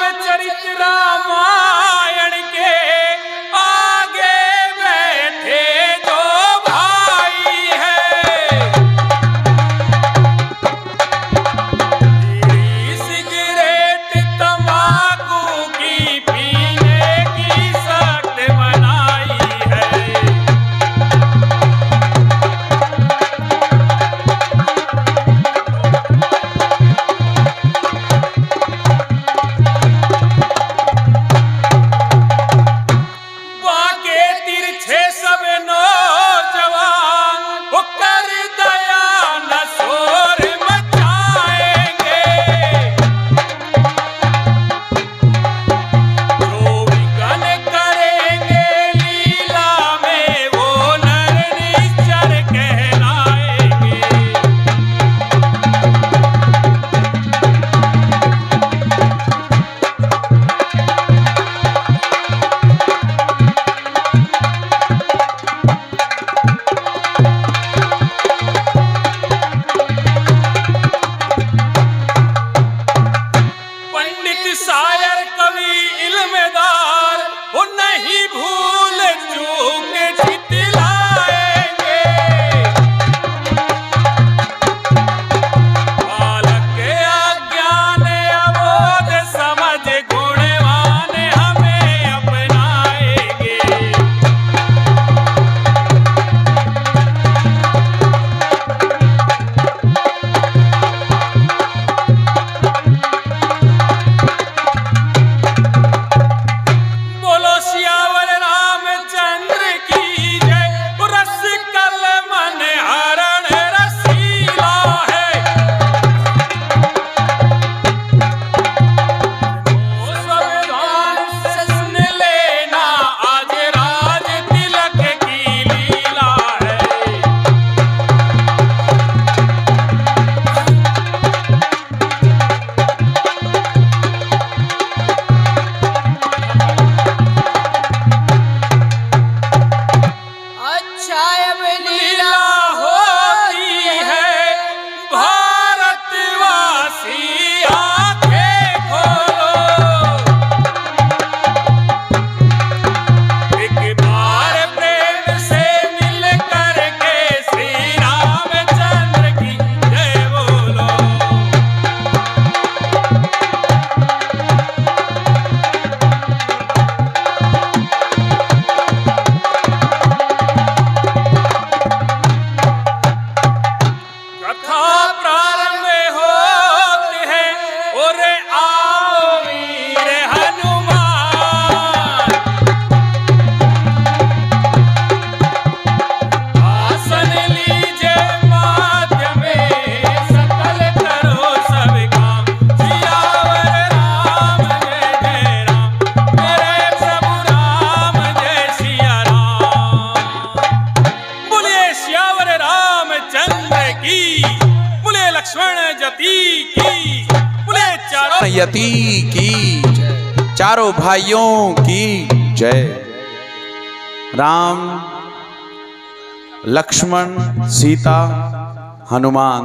रामचरित रामायण के आगे बैठे जो भाई है, बीड़ी सिगरेट तंबाकू की पीने की सख्त मनाही है। बाके तिरछे सब नौजवान वो कर दया न शोर मचाएंगे, जो विघन करेंगे लीला में वो नर निश्चर कहलाएंगे। पंडित शायर कवि इल्मदार वो नहीं भूल चूक झिटलाएंगे, बालक के अज्ञान अबोध समझ गुणवान हमें अपनाएंगे। बोलो सियावर रामचंद्र की जय, रस कल मन हरण रसीला है। ओ संविधान से सुन लेना आज राज तिलक की लीला है। अच्छा अब लीला होती है भारतवासी आंखें खोलो, एक बार प्रेम से मिल करके श्री रामचंद्र की जय बोलो। कथा प्रारंभ होते हैं और आओ वीर हनुमान, आसन लीजिए माध्य में सकल करो सब काम। सियावर राम जय जय राम, मेरे प्रभु राम जय सिया राम। बोलिए सियावर रामचंद्र की, बोले लक्ष्मण जती की, बोले चारों यति की जय, चारों भाइयों की जय। राम, लक्ष्मण, सीता, हनुमान,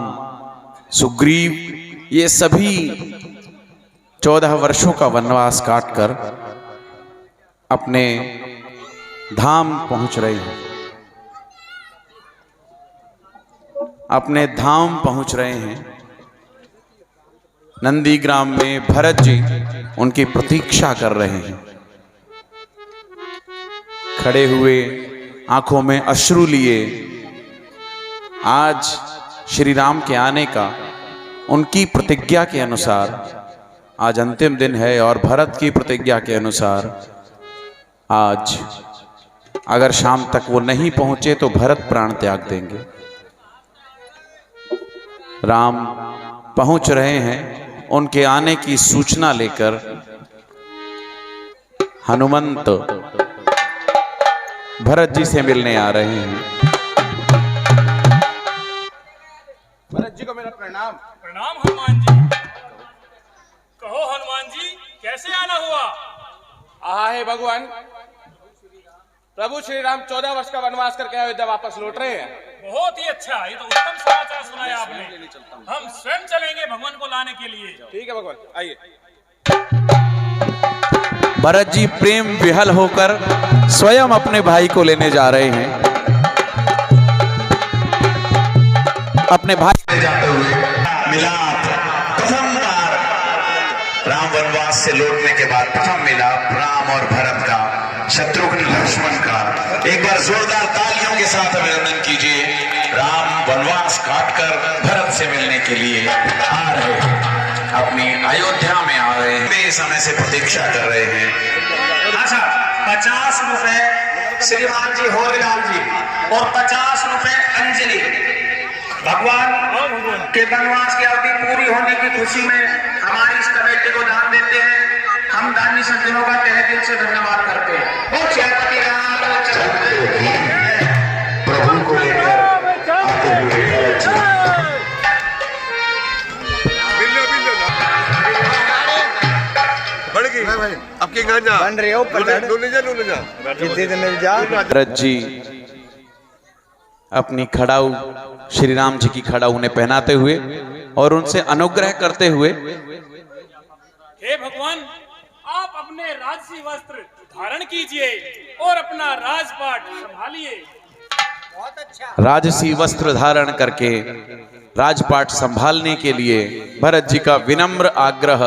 सुग्रीव, ये सभी 14 वर्षों का वनवास काटकर अपने धाम पहुंच रहे हैं, अपने धाम पहुंच रहे हैं। नंदीग्राम में भरत जी उनकी प्रतीक्षा कर रहे हैं, खड़े हुए आंखों में अश्रु लिए। आज श्री राम के आने का उनकी प्रतिज्ञा के अनुसार आज अंतिम दिन है, और भरत की प्रतिज्ञा के अनुसार आज अगर शाम तक वो नहीं पहुंचे तो भरत प्राण त्याग देंगे। राम पहुंच रहे हैं, उनके आने की सूचना लेकर हनुमंत भरत जी से मिलने आ रहे हैं। भरत जी को मेरा प्रणाम। प्रणाम हनुमान जी। कहो हनुमान जी, कैसे आना हुआ? आहा है भगवान, प्रभु श्री राम 14 वर्ष का वनवास करके अयोध्या वापस लौट रहे हैं। बहुत ही अच्छा, ये तो उत्तम समाचार सुनाया आपने। हम स्वयं चलेंगे भगवान को लाने के लिए। ठीक है भगवान, आइए। भरत जी प्रेम विहल होकर स्वयं अपने भाई को लेने जा रहे हैं। अपने भाई जाते हुए मिलाप प्रथम बार राम वनवास से लौटने के बाद प्रथम मिलाप राम और भरत का, शत्रुघ्न लक्ष्मण का। एक बार जोरदार तालियों के साथ अभिनंदन कीजिए। राम वनवास काटकर भरत से मिलने के लिए आ रहे हैं, अपनी अयोध्या में आ रहे हैं, वे समय से प्रतीक्षा कर रहे हैं। अच्छा, 50 रुपए श्रीमान जी होरीलाल जी और 50 रुपए अंजलि भगवान के वनवास की अवधि पूरी होने की खुशी में हमारी इस कमेटी को दान देते हैं। हम दानी सज्जनों का तहे दिल से धन्यवाद करते हैं। प्रभु को लेकर आते हुए भरत जी। अब के घर जा बन रहे हो भरत जी अपनी खड़ाऊ श्री राम जी की खड़ाऊ उन्हें पहनाते हुए और उनसे अनुग्रह करते हुए, हे भगवान, आप अपने राजसी वस्त्र धारण कीजिए और अपना राजपाट संभालिए। राजसी वस्त्र धारण करके राजपाट संभालने के लिए भरत जी का विनम्र आग्रह।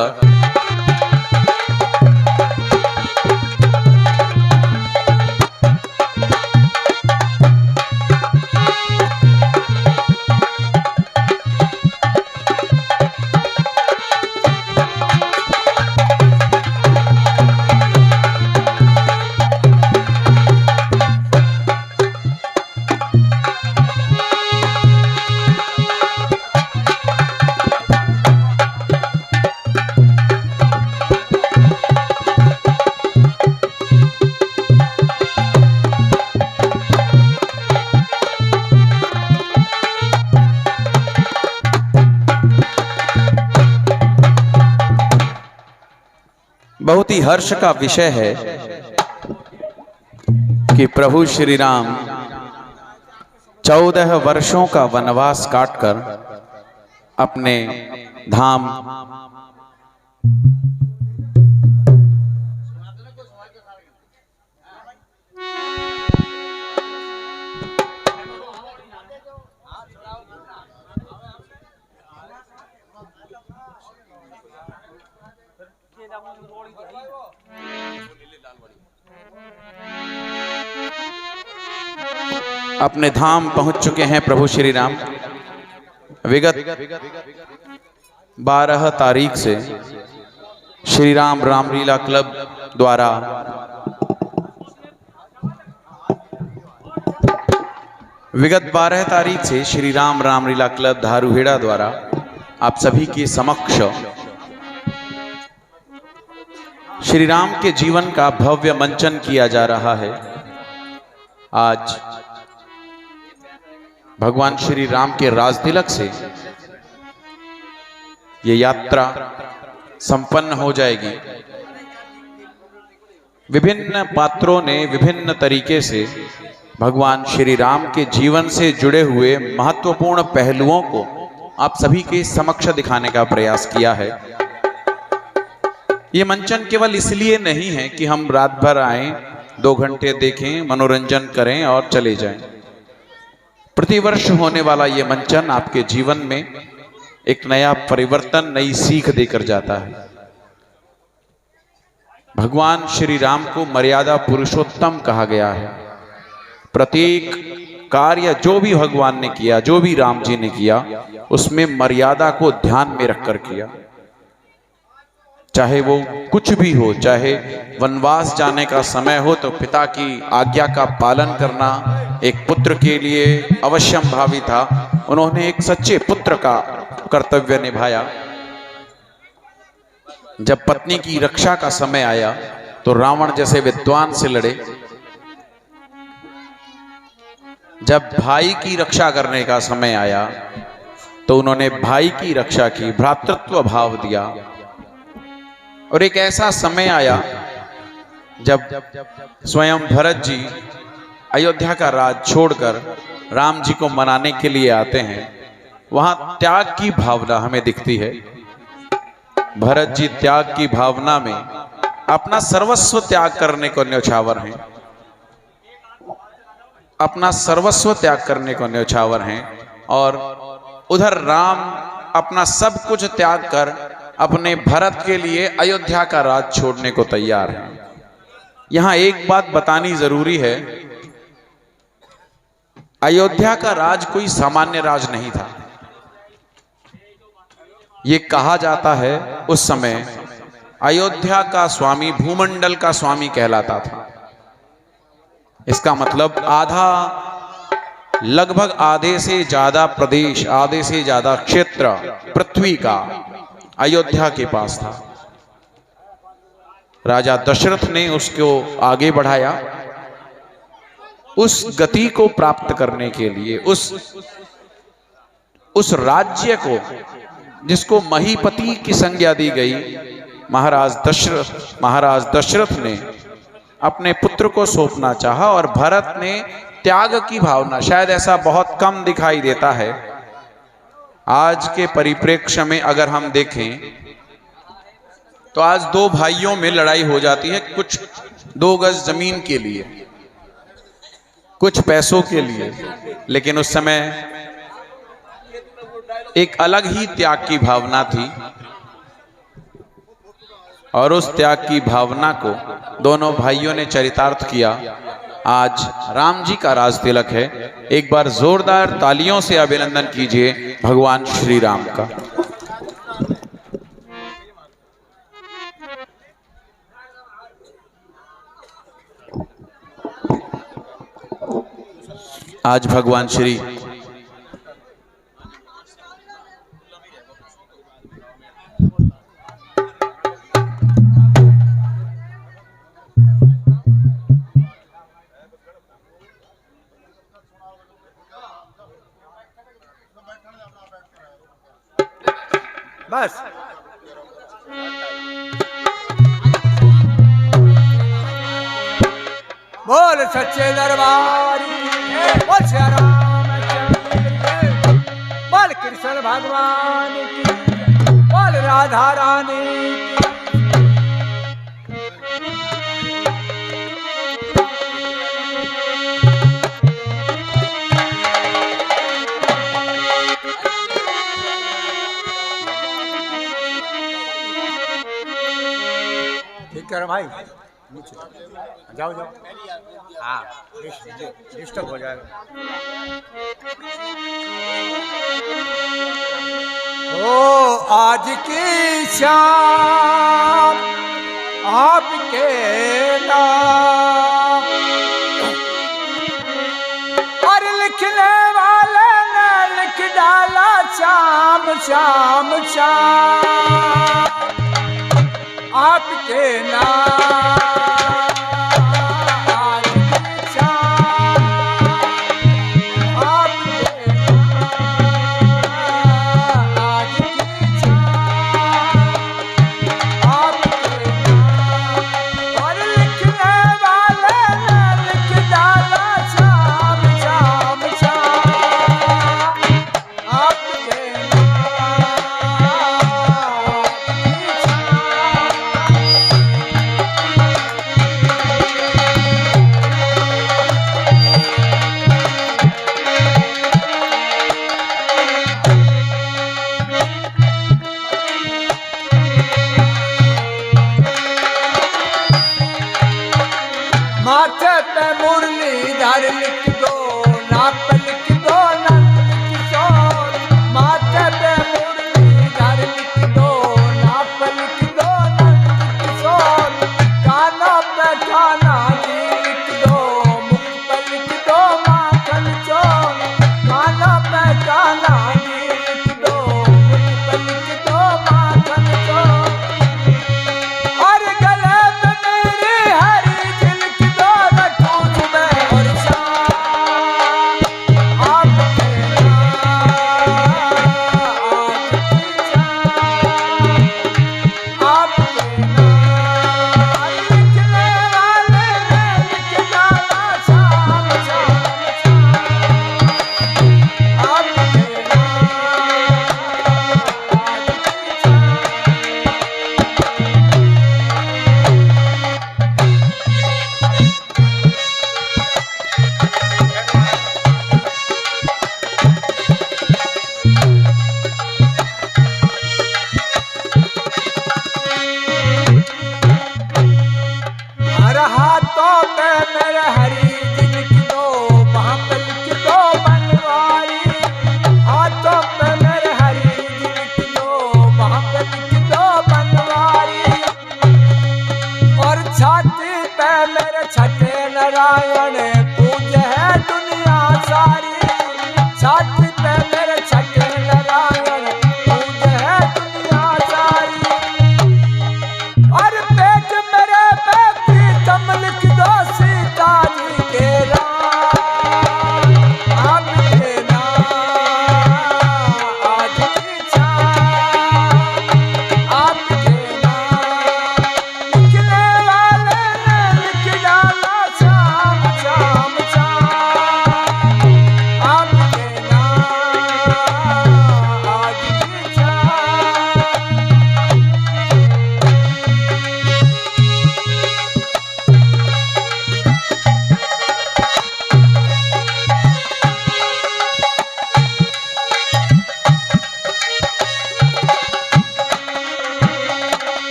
बहुत ही हर्ष का विषय है कि प्रभु श्री राम 14 वर्षों का वनवास काटकर अपने धाम अपने धाम पहुंच चुके हैं प्रभु श्री राम। विगत 12 तारीख से श्री राम रामलीला क्लब द्वारा विगत 12 तारीख से श्री राम रामलीला क्लब धारूहेड़ा द्वारा आप सभी के समक्ष श्री राम के जीवन का भव्य मंचन किया जा रहा है। आज भगवान श्री राम के राजतिलक से ये यात्रा संपन्न हो जाएगी। विभिन्न पात्रों ने विभिन्न तरीके से भगवान श्री राम के जीवन से जुड़े हुए महत्वपूर्ण पहलुओं को आप सभी के समक्ष दिखाने का प्रयास किया है। ये मंचन केवल इसलिए नहीं है कि हम रात भर आएं, 2 घंटे देखें, मनोरंजन करें और चले जाएं। प्रतिवर्ष होने वाला ये मंचन आपके जीवन में एक नया परिवर्तन, नई सीख देकर जाता है। भगवान श्री राम को मर्यादा पुरुषोत्तम कहा गया है। प्रत्येक कार्य जो भी भगवान ने किया, जो भी राम जी ने किया, उसमें मर्यादा को ध्यान में रखकर किया। चाहे वो कुछ भी हो, चाहे वनवास जाने का समय हो तो पिता की आज्ञा का पालन करना एक पुत्र के लिए अवश्यंभावी था। उन्होंने एक सच्चे पुत्र का कर्तव्य निभाया। जब पत्नी की रक्षा का समय आया तो रावण जैसे विद्वान से लड़े। जब भाई की रक्षा करने का समय आया तो उन्होंने भाई की रक्षा की, भ्रातृत्व भाव दिया। और एक ऐसा समय आया जब स्वयं भरत जी अयोध्या का राज छोड़कर राम जी को मनाने के लिए आते हैं। वहां त्याग की भावना हमें दिखती है। भरत जी त्याग की भावना में अपना सर्वस्व त्याग करने को न्यौछावर हैं, अपना सर्वस्व त्याग करने को न्यौछावर हैं। और उधर राम अपना सब कुछ त्याग कर अपने भरत के लिए अयोध्या का राज छोड़ने को तैयार हैं। यहां एक बात बतानी जरूरी है, अयोध्या का राज कोई सामान्य राज नहीं था। ये कहा जाता है उस समय अयोध्या का स्वामी भूमंडल का स्वामी कहलाता था। इसका मतलब लगभग आधे से ज्यादा प्रदेश, आधे से ज्यादा क्षेत्र पृथ्वी का अयोध्या के पास था। राजा दशरथ ने उसको आगे बढ़ाया। उस गति को प्राप्त करने के लिए, उस राज्य को जिसको महीपति की संज्ञा दी गई, महाराज दशरथ ने अपने पुत्र को सौंपना चाहा। और भरत ने त्याग की भावना, शायद ऐसा बहुत कम दिखाई देता है आज के परिप्रेक्ष्य में। अगर हम देखें तो आज दो भाइयों में लड़ाई हो जाती है, कुछ 2 गज जमीन के लिए, कुछ पैसों के लिए। लेकिन उस समय एक अलग ही त्याग की भावना थी और उस त्याग की भावना को दोनों भाइयों ने चरितार्थ किया। आज राम जी का राज तिलक है। एक बार जोरदार तालियों से अभिनंदन कीजिए भगवान श्री राम का। आज भगवान श्री बस बोल सच्चे दरबार बोल श्री रामचंद्र, बोल कृष्ण भगवान की, बोल राधा रानी की। करो भाई, जाओ जाओ, हाँ डिस्टर्ब हो जाएगा। ओ आज की शाम आपके नाम और लिखने वाले ने लिख डाला शाम शाम शाम आपके नाम। छाती पे मेरे छठे नारायण पूज है दुनिया सारी। छाती पे मेरे छठे नारायण पूज है दुनिया सारी। और पेट मेरे पे प्रीतम लिख दो सीता जी के राम। आप देना आज की छाम, आप देना लिखने वाले ने लिख डाला शाम शाम शाम। आप देना आज की छाम।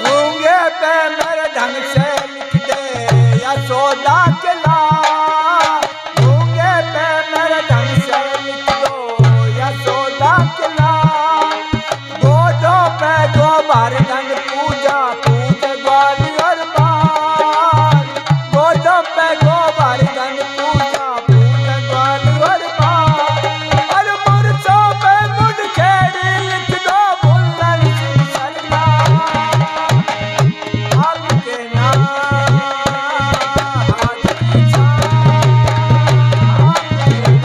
गूंगे पे मेरे ढंग से लिख दे यशोदा के लाल। गूंगे पे मेरे ढंग से लिख दो यशोदा के लाल। गोदों पे गोबर धन पूजा पूज ग्वालियर बाल। गोदों पे गोबर धन पूजा पूज ग्वालियर बाल। और मुर्चों पे मुड़खेड़ी लिख दो बुल्लर सिंह सरदार। आपके नाम आज की छाम, आपके नाम।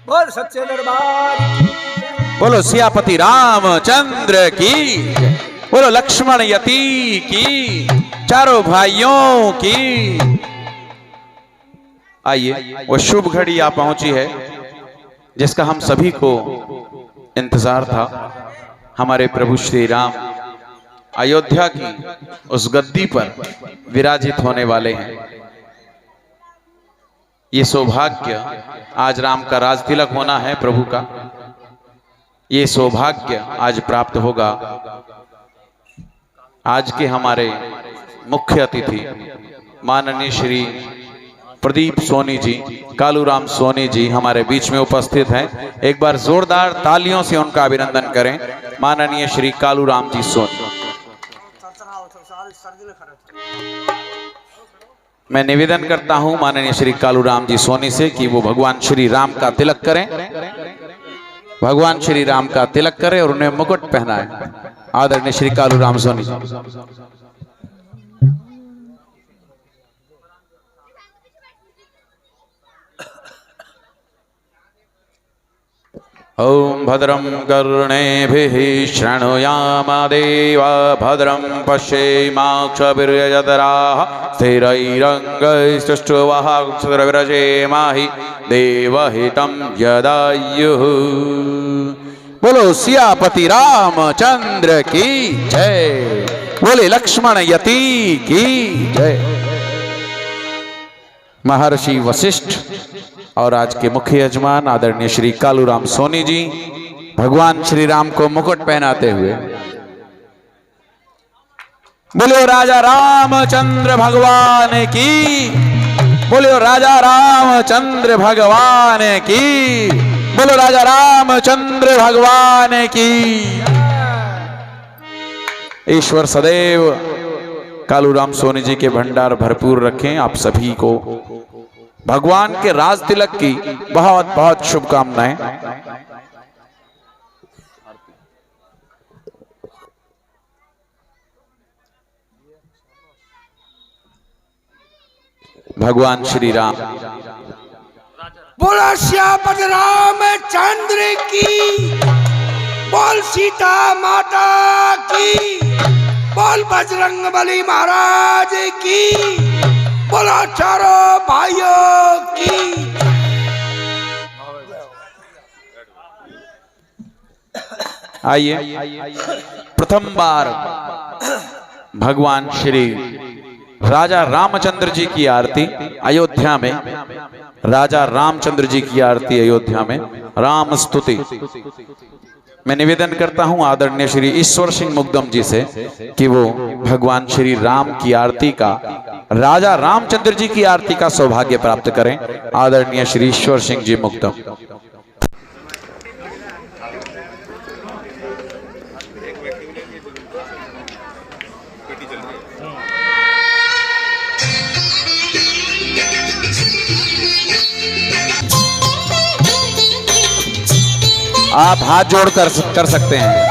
बोल सच्चे दरबार की। बोलो सियापति रामचंद्र की जय। बोलो लक्ष्मण यति की, चारों भाइयों की। आइए वो शुभ घड़ी आ पहुंची है जिसका हम सभी को इंतजार था। हमारे प्रभु श्री राम अयोध्या की उस गद्दी पर विराजित होने वाले हैं। ये सौभाग्य आज राम का राज तिलक होना है प्रभु का। ये सौभाग्य आज प्राप्त होगा। आज के हमारे मुख्य अतिथि माननीय श्री प्रदीप सोनी जी, कालूराम सोनी जी हमारे बीच में उपस्थित हैं। एक बार जोरदार तालियों से उनका अभिनंदन करें। माननीय श्री कालूराम जी सोनी। मैं निवेदन करता हूं माननीय श्री कालूराम जी सोनी से कि वो भगवान श्री राम का तिलक करें। भगवान श्री राम का तिलक करें और उन्हें मुकुट पहनाएं। आदरणीय श्री कालूराम सोनी जी। ओम भद्रं कर्णेभिः शृणुयाम देवा भद्रं पश्येमाक्षभिर्यजत्राः स्थिरैरङ्गैस्तुष्टुवहाक्षरविरजेमाहि देवहितं यदायुः। बोलो सियापति रामचंद्र की जय। बोले लक्ष्मण यति की जय। महर्षि वशिष्ठ और आज के मुख्य यजमान आदरणीय श्री कालूराम सोनी जी भगवान श्री राम को मुकुट पहनाते हुए बोलो राजा रामचंद्र भगवान की। बोलो राजा रामचंद्र भगवान की। बोलो राजा रामचंद्र भगवान की। ईश्वर सदैव कालूराम सोनी जी के भंडार भरपूर रखें। आप सभी को भगवान के राज तिलक की बहुत बहुत शुभकामनाएं। भगवान श्री राम। बोला श्यापत रामचंद्र की। बोल सीता माता की। बोल बजरंग बली महाराज की। बोला चारों भाइयों की। आइए प्रथम बार भगवान श्री राजा रामचंद्र जी की आरती अयोध्या में। राजा रामचंद्र जी की आरती अयोध्या में राम स्तुति मैं निवेदन करता हूं आदरणीय श्री ईश्वर सिंह मुग्दम जी से कि वो भगवान श्री राम की आरती का, राजा रामचंद्र जी की आरती का सौभाग्य प्राप्त करें। आदरणीय श्री ईश्वर सिंह जी मुग्दम। आप हाथ जोड़ कर सकते हैं।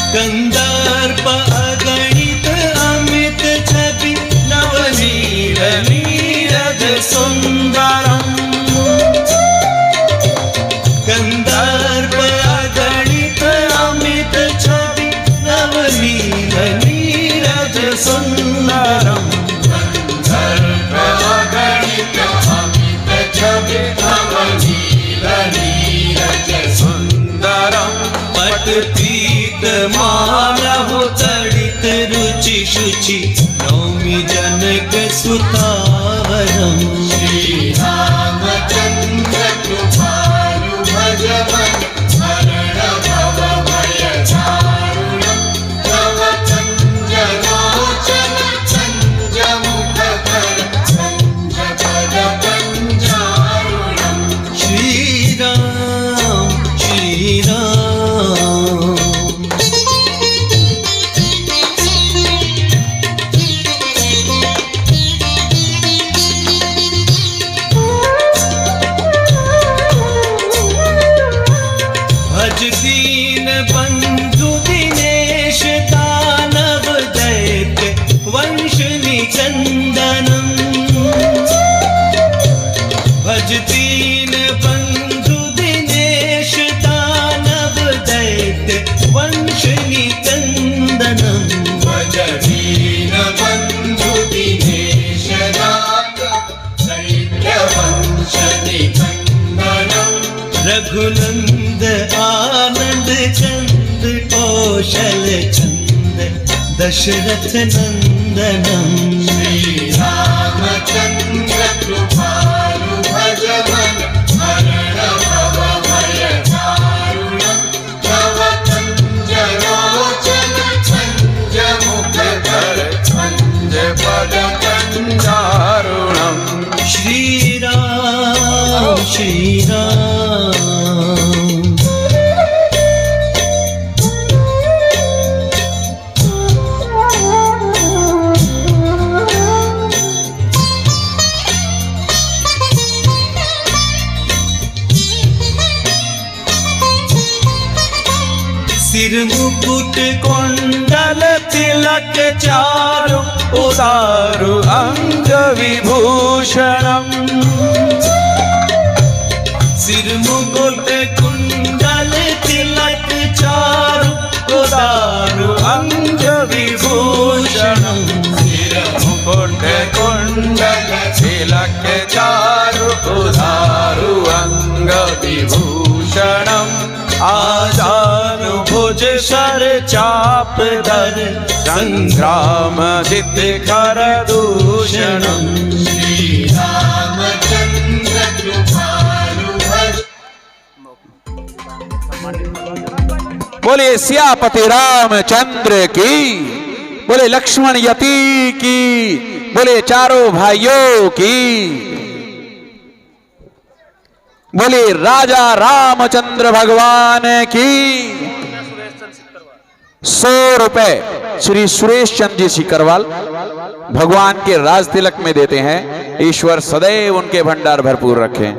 कंदर्प अगणित अमित छवि नवनीर नीरज सुंदरम। कंदर्प अगणित अमित छवि नवनीर नीरज सुंदरम। कंदर्प अगणित अमित छवि नवनीर नीरज सुंदरम। पट मानव तड़ित रुचि शुचि नौमि जनक सुतावरम। श्री रामचंद्र कृपालु भजवन शरण भव भय दारुणम। तव कंजलोचन कंज मुखकर कंज पद कंजारुणम। श्री राम श्री राम। दीन बंधु दिनेश दानव दैत्य वंश निचंदनम। भज दीन बंधु दिनेश दानव दैत्य वंश निचंदनम। भज दीन बंधु दिनेश दानव दैत्य वंश निचंदनम। रघुनंद आनंद चंद कौशल चंद दशरथ नंदनम। श्री रामचंद्र कृपालु भजवन शरण भव भय दारुणम। तव कंजलोचन कंज मुखकर कंज पद कंजारुणम। श्री राम श्री राम। सिर मुकुट कुंडल तिलक चारु उदारु अंग विभूषणम। सिर मुकुट कुंडल तिलक चारु उदारु अंग विभूषणम। सिर मुकुट कुंडल तिलक चारु उदारु अंग विभूषणम। आजानु भुज सर चाप धर संग्राम जित कर दूषणम। श्री रामचंद्र कृपालु भज। बोले सियापति रामचंद्र की, बोले लक्ष्मण यति की, बोले चारों भाइयों की। बोलिए राजा रामचंद्र भगवान की। 100 रुपए श्री सुरेश चंद्र जी सीकरवाल भगवान के राज तिलक में देते हैं। ईश्वर सदैव उनके भंडार भरपूर रखें।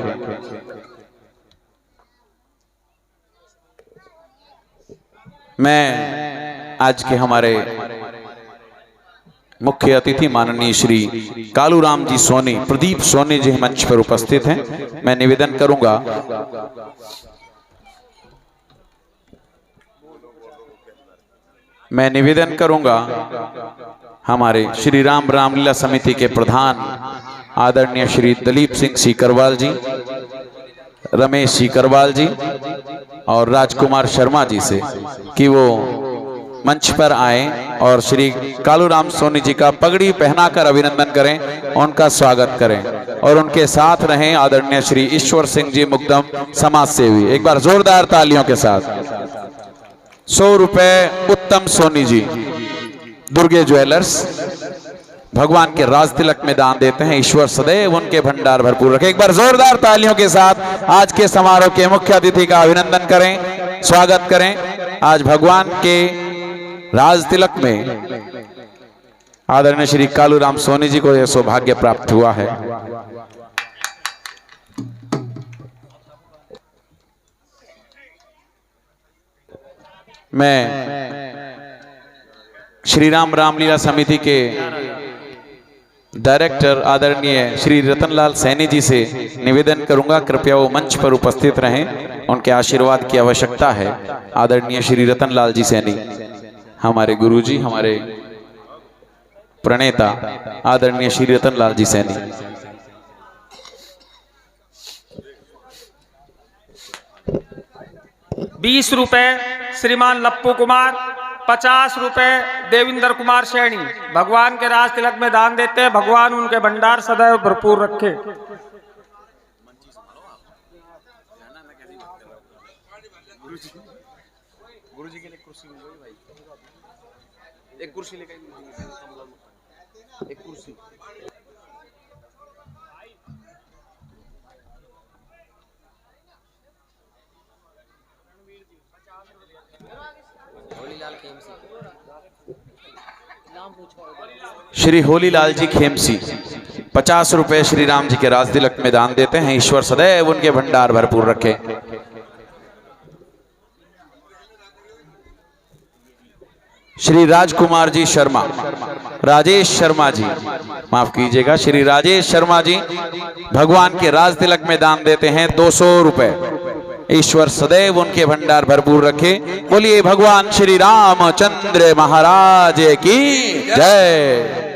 मैं आज के हमारे मुख्य अतिथि माननीय श्री कालूराम जी सोनी, प्रदीप सोनी जी मंच पर उपस्थित हैं। मैं निवेदन करूंगा हमारे श्री राम रामलीला समिति के प्रधान आदरणीय श्री दलीप सिंह सीकरवाल जी, रमेश सीकरवाल जी और राजकुमार शर्मा जी से कि वो मंच पर आए और श्री कालूराम सोनी जी का पगड़ी पहनाकर अभिनंदन करें, उनका स्वागत करें और उनके साथ रहें आदरणीय श्री ईश्वर सिंह जी मुकदम समाज सेवी। एक बार जोरदार तालियों के साथ 100 रुपए उत्तम सोनी जी, दुर्गे ज्वेलर्स, भगवान के राज तिलक में दान देते हैं। ईश्वर सदैव उनके भंडार भरपूर रखे। एक बार जोरदार तालियों के साथ आज के समारोह के मुख्य अतिथि का अभिनंदन करें, स्वागत करें। आज भगवान के राज तिलक में आदरणीय श्री कालूराम सोनी जी को यह सौभाग्य प्राप्त हुआ है। मैं श्री राम रामलीला समिति के डायरेक्टर आदरणीय श्री रतनलाल सैनी जी से निवेदन करूंगा, कृपया वो मंच पर उपस्थित रहें, उनके आशीर्वाद की आवश्यकता है। आदरणीय श्री रतनलाल जी सैनी, हमारे गुरुजी, हमारे प्रणेता आदरणीय श्री रतनलाल जी सैनी। ₹20 श्रीमान लप्पू कुमार, 50 रुपए देविंदर कुमार सैनी भगवान के राज तिलक में दान देते हैं। भगवान उनके भंडार सदैव भरपूर रखे। गुरुजी के लिए कुर्सी मिल गई भाई, एक कुर्सी लेकर एक कुर्सी। श्री होलीलाल जी खेमसी 50 रुपए श्री राम जी के राज तिलक में दान देते हैं। ईश्वर सदैव उनके भंडार भरपूर रखे। श्री राजकुमार जी शर्मा, राजेश शर्मा जी, माफ कीजिएगा, श्री राजेश शर्मा जी भगवान के राज तिलक में दान देते हैं 200 रुपए। ईश्वर सदैव उनके भंडार भरपूर रखे। बोलिए भगवान श्री रामचंद्र महाराज की जय।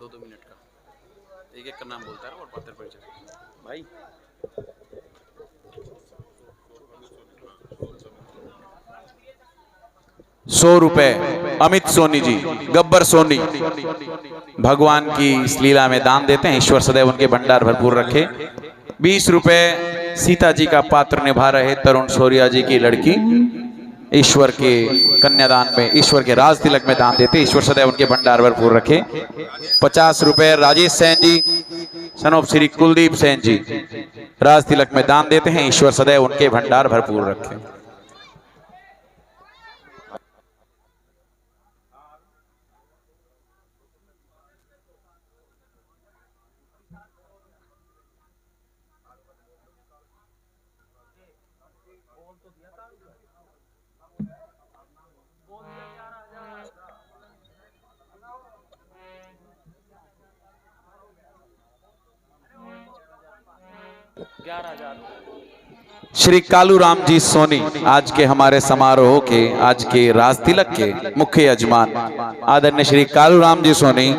दो मिनट का एक का नाम बोलता है और पात्र परिचय भाई। ₹100 अमित सोनी जी, गब्बर सोनी भगवान की इस लीला में दान देते हैं। ईश्वर सदैव उनके भंडार भरपूर रखे। 20 रुपए सीता जी का पात्र निभा रहे तरुण शौर्या जी की लड़की ईश्वर के कन्यादान में, ईश्वर के राज तिलक में दान देते। ईश्वर सदैव उनके भंडार भरपूर रखे। 50 रुपए राजेश सैन जी, सनोप श्री कुलदीप सैन जी राज तिलक में दान देते हैं। ईश्वर सदैव उनके भंडार भरपूर रखे। श्री कालूराम जी सोनी आज के हमारे समारोह के, आज के राज तिलक के मुख्य यजमान आदरणीय श्री कालूराम जी सोनी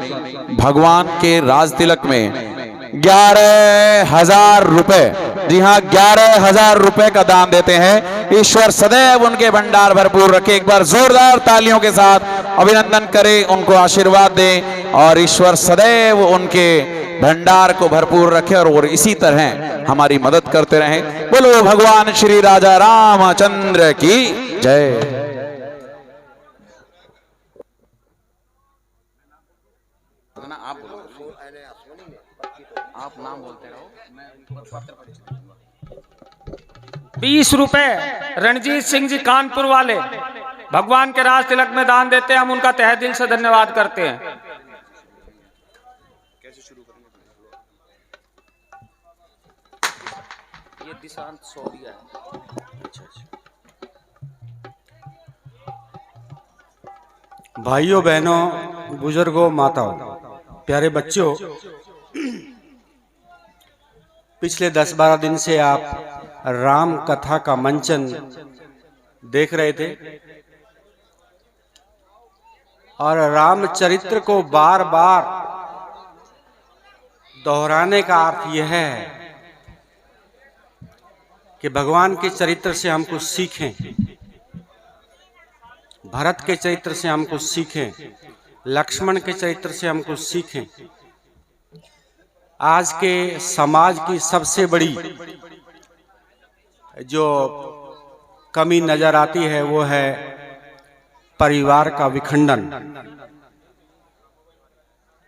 भगवान के राज तिलक में 11,000 रुपए, जी हाँ 11,000 रुपए का दान देते हैं। ईश्वर सदैव उनके भंडार भरपूर रखे। एक बार जोरदार तालियों के साथ अभिनंदन करें, उनको आशीर्वाद दें और ईश्वर सदैव उनके भंडार को भरपूर रखे और इसी तरह हमारी मदद करते रहें। बोलो भगवान श्री राजा रामचंद्र की जय। आप नाम बोलते रहो, मैं 20 रुपए रणजीत सिंह जी कानपुर वाले भगवान के राज तिलक में दान देते हैं, हम उनका तहे दिल से धन्यवाद करते हैं। ये दिशांत सौरिया है। भाइयों बहनों, बुजुर्गों, माताओं, प्यारे बच्चों, पिछले 10-12 दिन से आप राम कथा का मंचन देख रहे थे और रामचरित्र को बार बार दोहराने का अर्थ यह है कि भगवान के चरित्र से हम कुछ सीखें, भरत के चरित्र से हम कुछ सीखें, लक्ष्मण के चरित्र से हम कुछ सीखें। आज के समाज की सबसे बड़ी जो कमी नजर आती है वो है परिवार का विखंडन।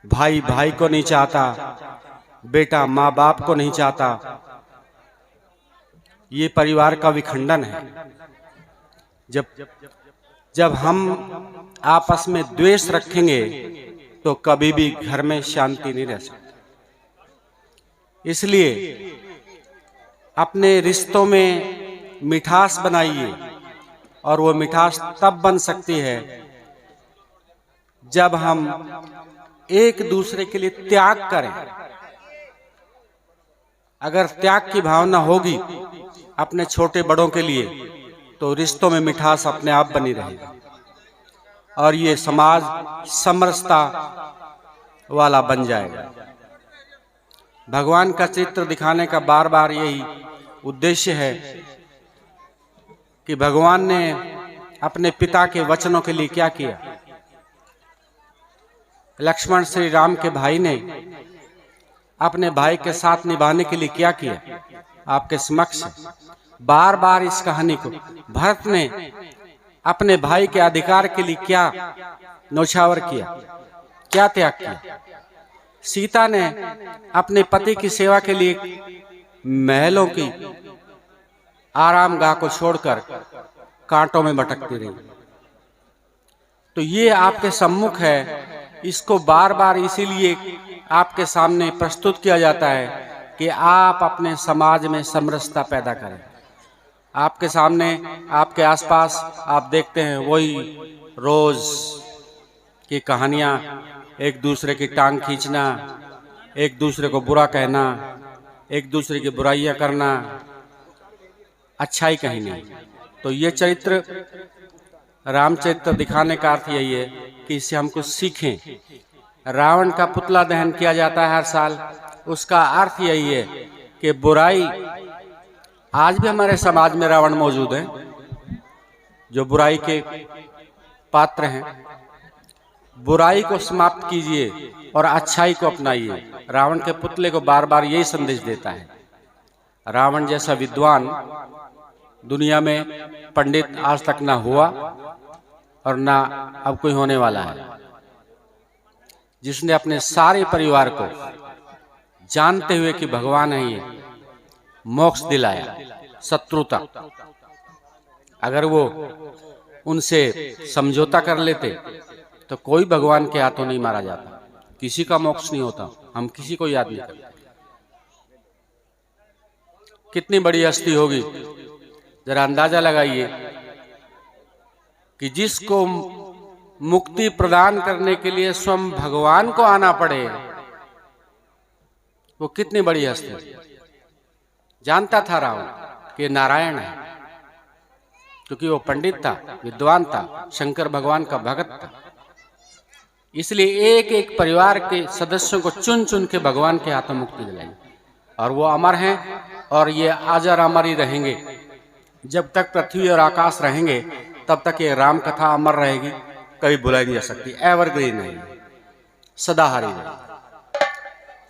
भाई भाई को नहीं चाहता, बेटा माँ बाप को नहीं चाहता। ये परिवार का विखंडन है। जब हम आपस में द्वेष रखेंगे तो कभी भी घर में शांति नहीं रह सकती। इसलिए अपने रिश्तों में मिठास बनाइए, और वो मिठास तब बन सकती है जब हम एक दूसरे के लिए त्याग करें। अगर त्याग की भावना होगी अपने छोटे बड़ों के लिए, तो रिश्तों में मिठास अपने आप बनी रहेगी और ये समाज समरसता वाला बन जाएगा। भगवान का चित्र दिखाने का बार बार यही उद्देश्य है कि भगवान ने अपने पिता के वचनों के लिए क्या किया। लक्ष्मण श्री राम के भाई ने अपने भाई के साथ निभाने के लिए क्या किया, आपके समक्ष बार बार इस कहानी को। भरत ने अपने भाई के अधिकार के लिए क्या न्योछावर किया, क्या त्याग किया। सीता ने अपने पति की सेवा के लिए महलों की आरामगाह को छोड़कर कांटों में भटकती रही। तो ये आपके सम्मुख है, इसको बार बार इसीलिए आपके सामने प्रस्तुत किया जाता है कि आप अपने समाज में समरसता पैदा करें। आपके सामने, आपके आसपास आप देखते हैं वही रोज की कहानियां, एक दूसरे की टांग खींचना, एक दूसरे को बुरा कहना, एक दूसरे की बुराइयां करना, अच्छाई कहीं नहीं। तो ये चरित्र, रामचरित्र दिखाने का अर्थ यही है कि इससे हम कुछ सीखें। रावण का पुतला दहन किया जाता है हर साल, उसका अर्थ यही है कि बुराई, आज भी हमारे समाज में रावण मौजूद हैं जो बुराई के पात्र हैं। बुराई को समाप्त कीजिए और अच्छाई को अपनाइए। रावण के पुतले को बार बार यही संदेश देता है। रावण जैसा विद्वान दुनिया में पंडित आज तक ना हुआ और ना अब कोई होने वाला है, जिसने अपने सारे परिवार को जानते हुए कि भगवान है ये, मोक्ष दिलाया, शत्रुता। अगर वो उनसे समझौता कर लेते तो कोई भगवान के हाथों नहीं मारा जाता, किसी का मोक्ष नहीं होता। हम किसी को याद नहीं करते। कितनी बड़ी हस्ती होगी, जरा अंदाजा लगाइए कि जिसको मुक्ति प्रदान करने के लिए स्वयं भगवान को आना पड़े, वो कितनी बड़ी हस्ती। जानता था रावण कि नारायण है, क्योंकि वो पंडित था, विद्वान था, शंकर भगवान का भक्त था। इसलिए एक एक परिवार के सदस्यों को चुन चुन के भगवान के हाथों मुक्ति दिलाई, और वो अमर हैं और ये अजर अमर ही रहेंगे। जब तक पृथ्वी और आकाश रहेंगे तब तक ये राम कथा अमर रहेगी, कभी भुलाई नहीं जा सकती, एवरग्रीन है, सदाहरी है।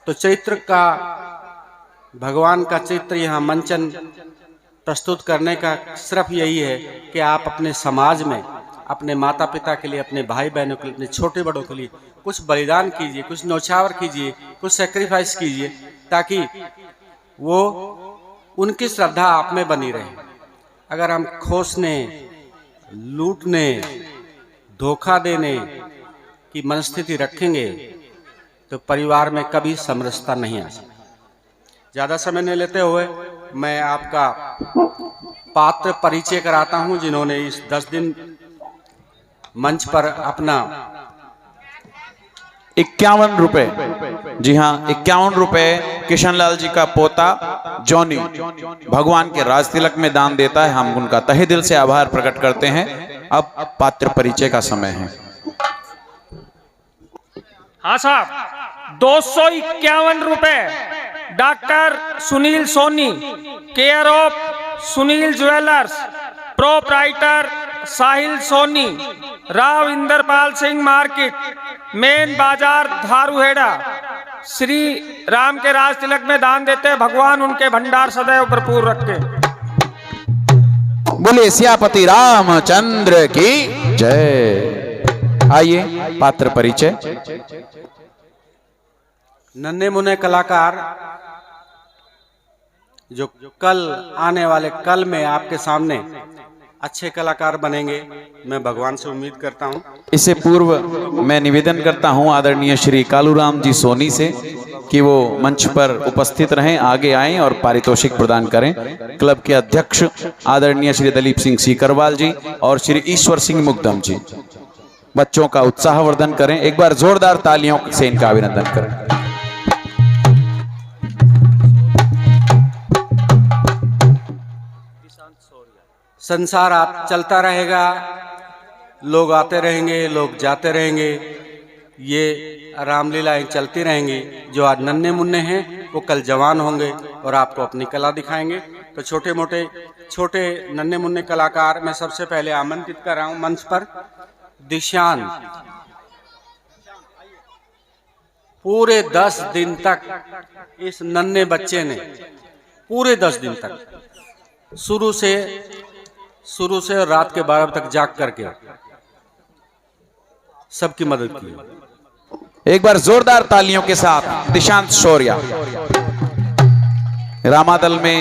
तो चरित्र का, भगवान का चरित्र यहाँ मंचन प्रस्तुत करने का सिर्फ यही है कि आप अपने समाज में अपने माता पिता के लिए, अपने भाई बहनों के लिए, अपने छोटे बड़ों के लिए कुछ बलिदान कीजिए, कुछ न्यौछावर कीजिए, कुछ सेक्रीफाइस कीजिए, ताकि वो उनकी श्रद्धा आप में बनी रहे। अगर हम खोसने, लूटने, धोखा देने की मनस्थिति रखेंगे तो परिवार में कभी समरसता नहीं आ सकती। ज़्यादा समय नहीं लेते हुए मैं आपका पात्र परिचय कराता हूं, जिन्होंने इस 10 दिन मंच पर अपना 51 रुपए, जी हाँ 51 रुपए किशनलाल जी का पोता जॉनी भगवान के राज तिलक में दान देता है। हम उनका तहे दिल से आभार प्रकट करते हैं। अब पात्र परिचय का समय है। हाँ साहब, 251 रुपए doctor Sunil Soni, care of Sunil jewellers, proprietor Sahil Soni, Rao Inderpal Singh market, main बाजार धारूहेड़ा, श्री राम के राज तिलक में दान देते। भगवान उनके भंडार सदैव भरपूर रखे। बोले सियापति रामचंद्र की जय। आइए पात्र परिचय। नन्हे मुन्ने कलाकार जो कल आने वाले कल में आपके सामने अच्छे कलाकार बनेंगे, मैं भगवान से उम्मीद करता हूं। इससे पूर्व मैं निवेदन करता हूं आदरणीय श्री कालूराम जी सोनी से कि वो मंच पर उपस्थित रहें, आगे आएं और पारितोषिक प्रदान करें। क्लब के अध्यक्ष आदरणीय श्री दलीप सिंह सीकरवाल जी और श्री ईश्वर सिंह मुग्धम जी बच्चों का उत्साहवर्धन करें। एक बार जोरदार तालियों से इनका अभिनंदन करें। संसार आप चलता रहेगा, लोग आते रहेंगे, लोग जाते रहेंगे, ये रामलीलाएं चलती रहेंगी। जो आज नन्हे मुन्ने हैं वो कल जवान होंगे और आपको अपनी कला दिखाएंगे। तो छोटे नन्हे मुन्ने कलाकार मैं सबसे पहले आमंत्रित कर रहा हूं मंच पर दिशांत। पूरे 10 दिन तक इस नन्हे बच्चे ने पूरे 10 दिन तक शुरू से रात के 12 बजे तक जाग करके सबकी मदद की। एक बार जोरदार तालियों के साथ दिशांत शौर्या रामादल में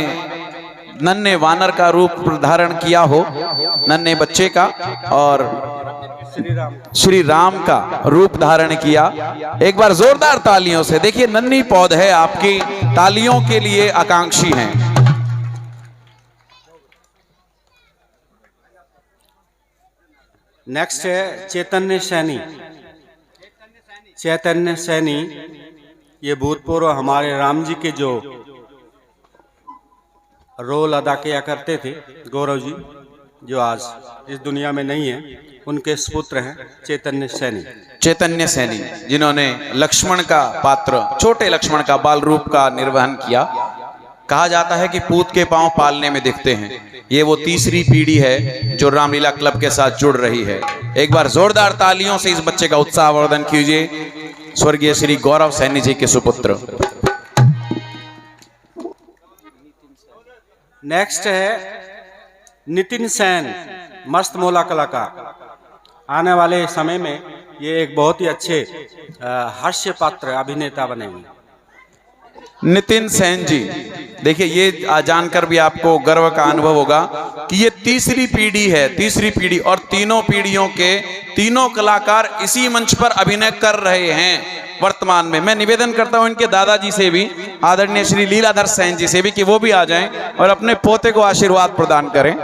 नन्हे वानर का रूप धारण किया हो, नन्हे बच्चे का, और श्री राम का रूप धारण किया। एक बार जोरदार तालियों से देखिए, नन्ही पौध है आपकी तालियों के लिए आकांक्षी हैं। नेक्स्ट है चैतन्य सैनी। ये भूतपूर्व हमारे राम जी के जो रोल अदा किया करते थे, गौरव जी, जो आज इस दुनिया में नहीं है, उनके सुपुत्र हैं चैतन्य सैनी, जिन्होंने लक्ष्मण का पात्र, छोटे लक्ष्मण का बाल रूप का निर्वहन किया। कहा जाता है कि पूत के पांव पालने में दिखते हैं। ये वो तीसरी पीढ़ी है जो रामलीला क्लब के साथ जुड़ रही है। एक बार जोरदार तालियों से इस बच्चे का उत्साहवर्धन कीजिए, स्वर्गीय श्री गौरव सैनी जी के सुपुत्र। नेक्स्ट है नितिन सैन, मस्त मोला कलाकार। आने वाले समय में ये एक बहुत ही अच्छे हास्य पात्र अभिनेता बनेंगे। नितिन सेन जी, देखिए ये जानकर भी आपको गर्व का अनुभव होगा कि ये तीसरी पीढ़ी है, तीसरी पीढ़ी, और तीनों पीढ़ियों के तीनों कलाकार इसी मंच पर अभिनय कर रहे हैं वर्तमान में। मैं निवेदन करता हूं इनके दादाजी से भी, आदरणीय श्री लीलाधर सेन जी से भी, कि वो भी आ जाएं और अपने पोते को आशीर्वाद प्रदान करें।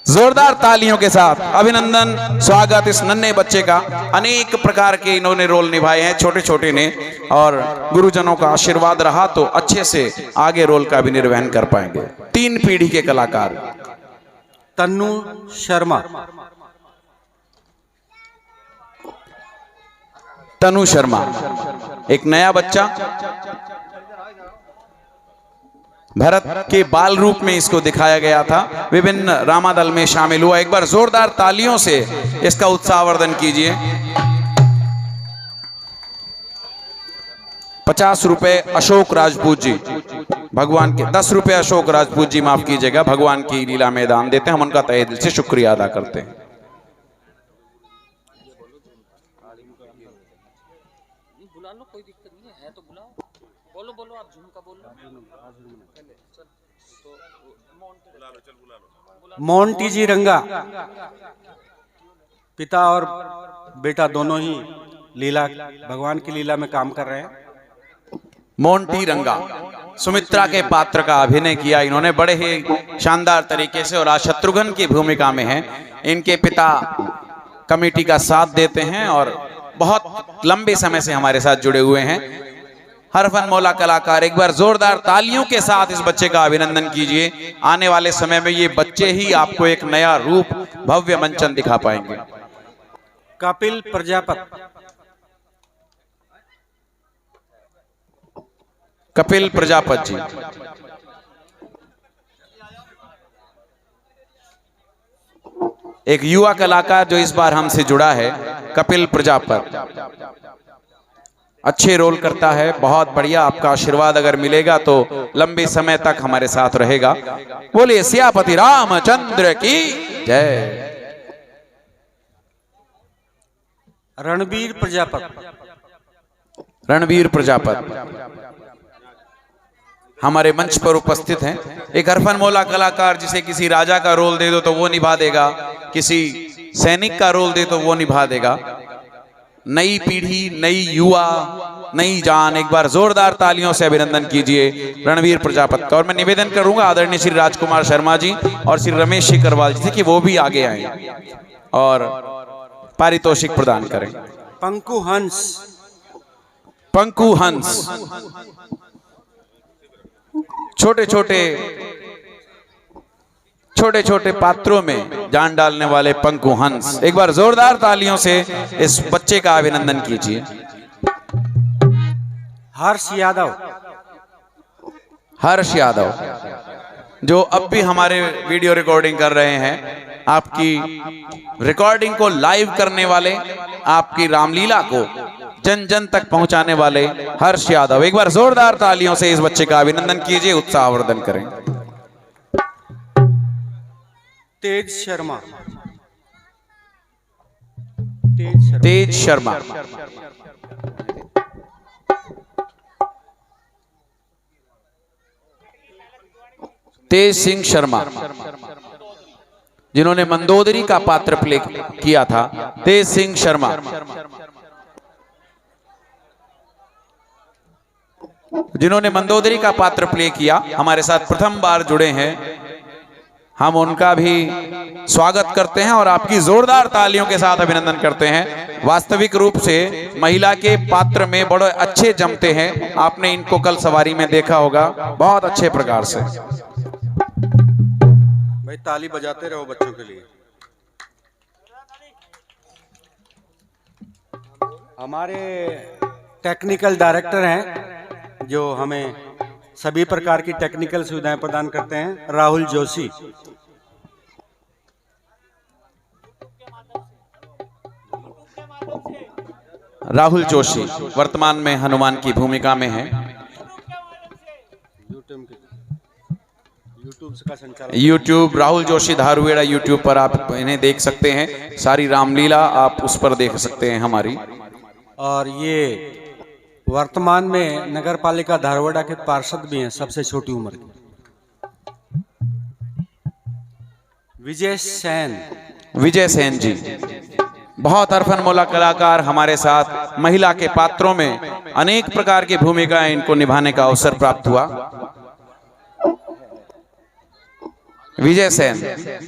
जोरदार तालियों के साथ अभिनंदन, स्वागत इस नन्हे बच्चे का। अनेक प्रकार के इन्होंने रोल निभाए हैं छोटे छोटे ने, और गुरुजनों का आशीर्वाद रहा तो अच्छे से आगे रोल का भी निर्वहन कर पाएंगे। 3 पीढ़ी के कलाकार। तन्नू शर्मा, एक नया बच्चा, भरत के बाल रूप में इसको दिखाया गया था, विभिन्न रामादल में शामिल हुआ। एक बार जोरदार तालियों से इसका उत्साहवर्धन कीजिए। 50 रुपए अशोक राजपूत जी भगवान के 10 रुपए अशोक राजपूत जी माफ कीजिएगा भगवान की लीला में दान देते हैं, हम उनका तहे दिल से शुक्रिया अदा करते हैं। बुला लो, कोई दिक्कत नहीं है तो बुलाओ, बोलो बोलो, आप झुमका बोलो। मोंटी जी रंगा, पिता और बेटा दोनों ही लीला भगवान की लीला में काम कर रहे हैं। मोंटी रंगा सुमित्रा के पात्र का अभिनय किया इन्होंने बड़े ही शानदार तरीके से, और आज शत्रुघ्न की भूमिका में हैं। इनके पिता कमेटी का साथ देते हैं और बहुत लंबे समय से हमारे साथ जुड़े हुए हैं। हरफन मौला कलाकार, एक बार जोरदार तालियों के साथ इस बच्चे का अभिनंदन कीजिए। आने वाले समय में ये बच्चे ही आपको एक नया रूप, भव्य मंचन दिखा पाएंगे। कपिल प्रजापति, कपिल प्रजापति जी एक युवा कलाकार जो इस बार हमसे जुड़ा है। कपिल प्रजापति अच्छे रोल करता है, बहुत बढ़िया। आपका आशीर्वाद अगर मिलेगा तो लंबे समय तक हमारे साथ रहेगा। बोलिए सियापति रामचंद्र की जय। रणबीर प्रजापति, रणबीर प्रजापति हमारे मंच पर उपस्थित हैं। एक हरफन मौला कलाकार, जिसे किसी राजा का रोल दे दो तो वो निभा देगा, किसी सैनिक का रोल दे तो वो निभा देगा। नई पीढ़ी, नई युवा, नई जान, एक बार जोरदार तालियों से अभिनंदन कीजिए रणवीर प्रजापति का। और मैं निवेदन करूंगा आदरणीय श्री राजकुमार शर्मा जी और श्री रमेश शिकरवाल जी से कि वो भी आगे आए और पारितोषिक प्रदान करें। पंकु हंस, पंकु हंस छोटे छोटे पात्रों में जान डालने वाले पंकु हंस, एक बार जोरदार तालियों से इस बच्चे का अभिनंदन कीजिए। हर्ष यादव, हर्ष यादव जो अब भी हमारे वीडियो रिकॉर्डिंग कर रहे हैं, आपकी रिकॉर्डिंग को लाइव करने वाले, आपकी रामलीला को जन जन तक पहुंचाने वाले हर्ष यादव, एक बार जोरदार तालियों से इस बच्चे का अभिनंदन कीजिए, उत्साहवर्धन करें। तेज शर्मा, तेज शर्मा तेज सिंह शर्मा जिन्होंने मंदोदरी का पात्र प्ले किया था। तेज सिंह शर्मा जिन्होंने मंदोदरी का पात्र प्ले किया, हमारे साथ प्रथम बार जुड़े हैं। हम उनका भी स्वागत करते हैं और आपकी जोरदार तालियों के साथ अभिनंदन करते हैं। वास्तविक रूप से महिला के पात्र में बड़े अच्छे जमते हैं। आपने इनको कल सवारी में देखा होगा, बहुत अच्छे प्रकार से। भाई ताली बजाते रहो बच्चों के लिए। हमारे टेक्निकल डायरेक्टर हैं जो हमें सभी प्रकार की टेक्निकल सुविधाएं प्रदान करते हैं, राहुल जोशी। राहुल जोशी वर्तमान में हनुमान की भूमिका में है। यूट्यूब राहुल जोशी धारुएड़ा यूट्यूब पर आप इन्हें देख सकते हैं। सारी रामलीला आप उस पर देख सकते हैं हमारी। और ये वर्तमान में नगर पालिका धारुएड़ा के पार्षद भी हैं, सबसे छोटी उम्र के। विजय सेन, विजय सेन जी बहुत अरफन मौला कलाकार, हमारे साथ महिला के पात्रों में अनेक प्रकार की भूमिकाएं इनको निभाने का अवसर प्राप्त हुआ। विजय सेन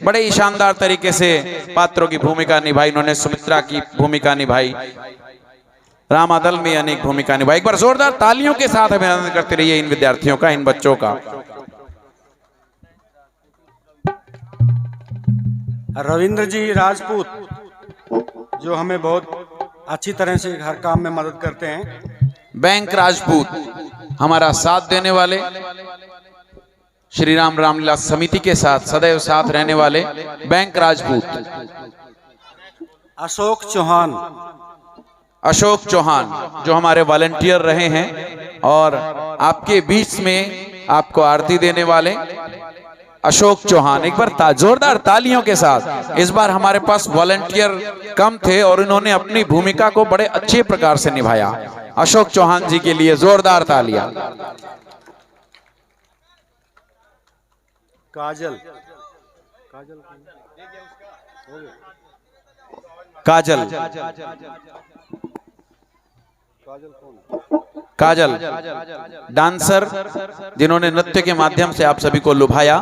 बड़े ही शानदार तरीके से पात्रों की भूमिका निभाई इन्होंने। सुमित्रा की भूमिका निभाई, रामादल में अनेक भूमिका निभाई। एक बार जोरदार तालियों के साथ अभिनंदन करते रहिए इन विद्यार्थियों का, इन बच्चों का। रविंद्र जी राजपूत जो हमें बहुत अच्छी तरह से हर काम में मदद करते हैं। बैंक राजपूत हमारा साथ देने वाले, श्री राम रामलीला समिति के साथ सदैव साथ रहने वाले बैंक राजपूत। अशोक चौहान, अशोक चौहान जो हमारे वॉलंटियर रहे हैं, और आपके बीच में आपको आरती देने वाले अशोक चौहान। एक बार जोरदार तालियों के साथ। इस बार हमारे पास वॉलंटियर कम थे और इन्होंने अपनी भूमिका को बड़े अच्छे प्रकार से निभाया। अशोक चौहान जी के लिए जोरदार तालियां। काजल काजल काजल डांसर जिन्होंने नृत्य के माध्यम से आप सभी को लुभाया।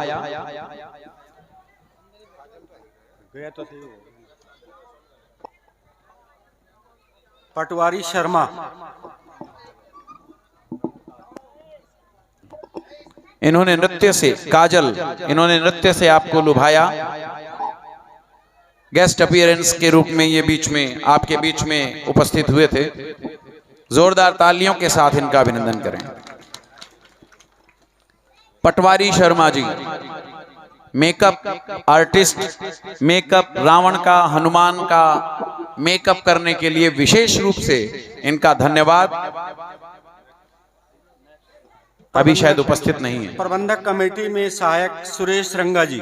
पटवारी शर्मा, इन्होंने नृत्य से, काजल इन्होंने नृत्य से आपको लुभाया। गेस्ट अपीयरेंस के रूप में ये बीच में आपके बीच में उपस्थित हुए थे। जोरदार तालियों के साथ इनका अभिनंदन करें। पटवारी Sharma ji makeup artist, makeup Ravan का, हनुमान का मेकअप करने के लिए विशेष रूप से इनका धन्यवाद। अभी शायद उपस्थित नहीं है। प्रबंधक कमेटी में सहायक सुरेश रंगा जी।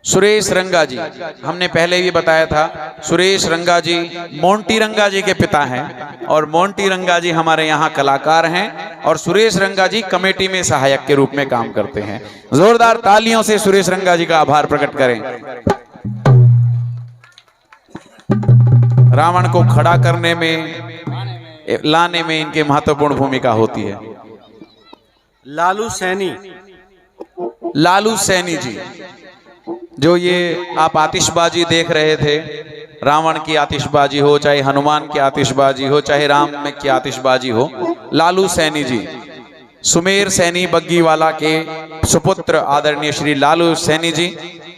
सुरेश रंगा जी, हमने पहले भी बताया था, सुरेश रंगा जी मोंटी रंगा जी के पिता हैं और मोंटी रंगा जी हमारे यहाँ कलाकार हैं और सुरेश रंगा जी कमेटी में सहायक के रूप में काम करते हैं। जोरदार तालियों से सुरेश रंगा जी का आभार प्रकट करें। रावण को खड़ा करने में, लाने में इनकी महत्वपूर्ण भूमिका होती है। लालू सैनी, लालू सैनी जी, जो ये आप आतिशबाजी देख रहे थे, रावण की आतिशबाजी हो, चाहे हनुमान की आतिशबाजी हो, चाहे राम में की आतिशबाजी हो, लालू सैनी जी, सुमेर सैनी बग्गीवाला के सुपुत्र आदरणीय श्री लालू सैनी जी,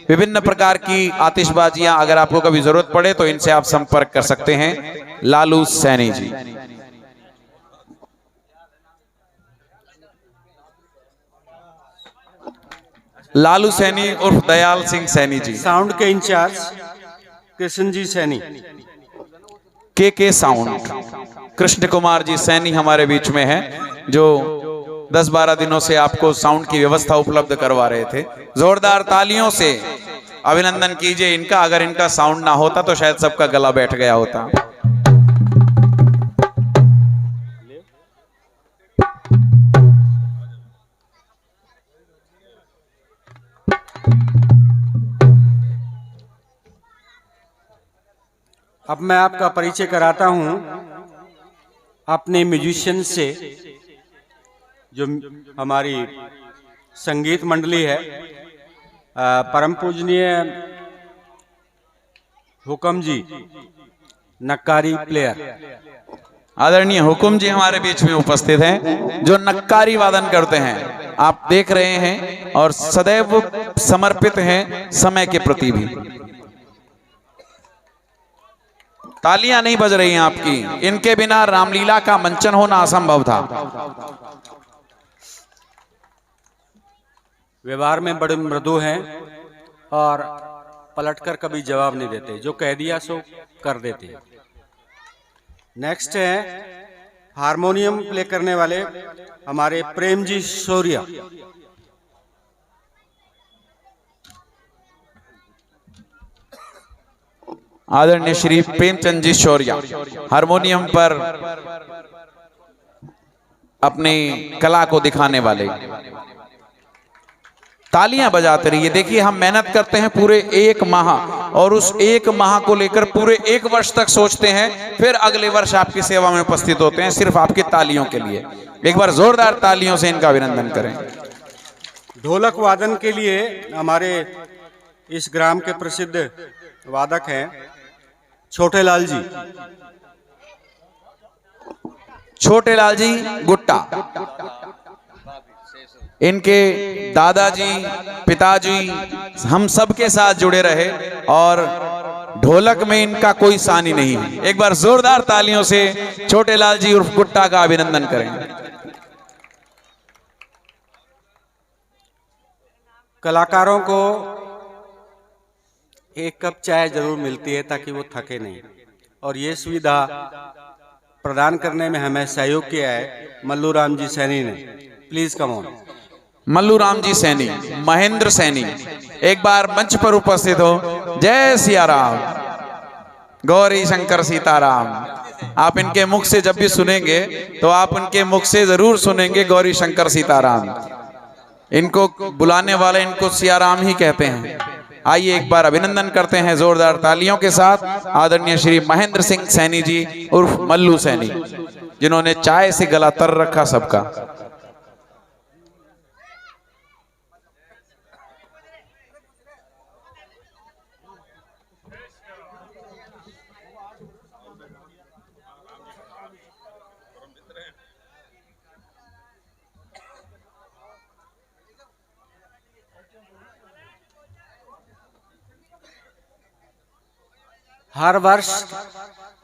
विभिन्न प्रकार की आतिशबाजियां अगर आपको कभी जरूरत पड़े तो इनसे आप संपर्क कर सकते हैं। लालू सैनी जी। लालू सैनी उर्फ दयाल सिंह सैनी जी। साउंड के इंचार्ज कृष्ण जी सैनी। के साउंड कृष्ण कुमार जी सैनी हमारे बीच में है, जो 10-12 दिनों से आपको साउंड की व्यवस्था उपलब्ध करवा रहे थे। जोरदार तालियों से अभिनंदन कीजिए इनका। अगर इनका साउंड ना होता तो शायद सबका गला बैठ गया होता। अब मैं आपका परिचय कराता हूं अपने म्यूजिशियन से, जो हमारी संगीत मंडली है। परम पूजनीय हुक्म जी नक्कारी प्लेयर, आदरणीय हुकुम जी हमारे बीच में उपस्थित हैं, जो नक्कारी वादन करते हैं, आप देख रहे हैं, और सदैव समर्पित हैं समय के प्रति भी। तालियां नहीं बज रही हैं आपकी, इनके बिना रामलीला का मंचन होना असंभव था। व्यवहार में बड़े मृदु हैं और पलटकर कभी जवाब नहीं देते, जो कह दिया सो कर देते हैं। नेक्स्ट है हारमोनियम प्ले करने वाले हमारे प्रेम जी शौर्या। आदरणीय श्री प्रेमचंद जी शौर्या हारमोनियम पर अपनी कला को दिखाने वाले। तालियां बजाते रहिए। देखिए, हम मेहनत करते हैं पूरे 1 माह, और उस 1 माह को लेकर पूरे 1 वर्ष तक सोचते हैं, फिर अगले वर्ष आपकी सेवा में उपस्थित होते हैं सिर्फ आपकी तालियों के लिए। एक बार जोरदार तालियों से इनका अभिनंदन करें। ढोलक वादन के लिए हमारे इस ग्राम के प्रसिद्ध वादक हैं छोटे लाल जी। छोटे लाल जी गुट्टा, इनके दादाजी, पिताजी हम सबके साथ जुड़े रहे और ढोलक में इनका कोई सानी नहीं है। एक बार जोरदार तालियों से छोटे लाल जी उर्फ गुट्टा का अभिनंदन करें। कलाकारों को 1 कप चाय जरूर मिलती है ताकि वो थके नहीं, और ये सुविधा प्रदान करने में हमें सहयोग किया है मल्लू राम जी सैनी ने। Please come on. Mallu Ram ji Saini, Mahendra Saini, एक बार मंच पर उपस्थित हो। जय सिया राम, गौरी शंकर सीताराम। आप इनके मुख से जब भी सुनेंगे तो आप उनके मुख से जरूर सुनेंगे गौरी शंकर सीताराम। इनको बुलाने वाले इनको सियाराम ही कहते हैं। आइए एक बार अभिनंदन करते हैं जोरदार तालियों के साथ आदरणीय श्री महेंद्र सिंह सैनी जी उर्फ मल्लू सैनी, जिन्होंने चाय से गला तर रखा सबका। हर वर्ष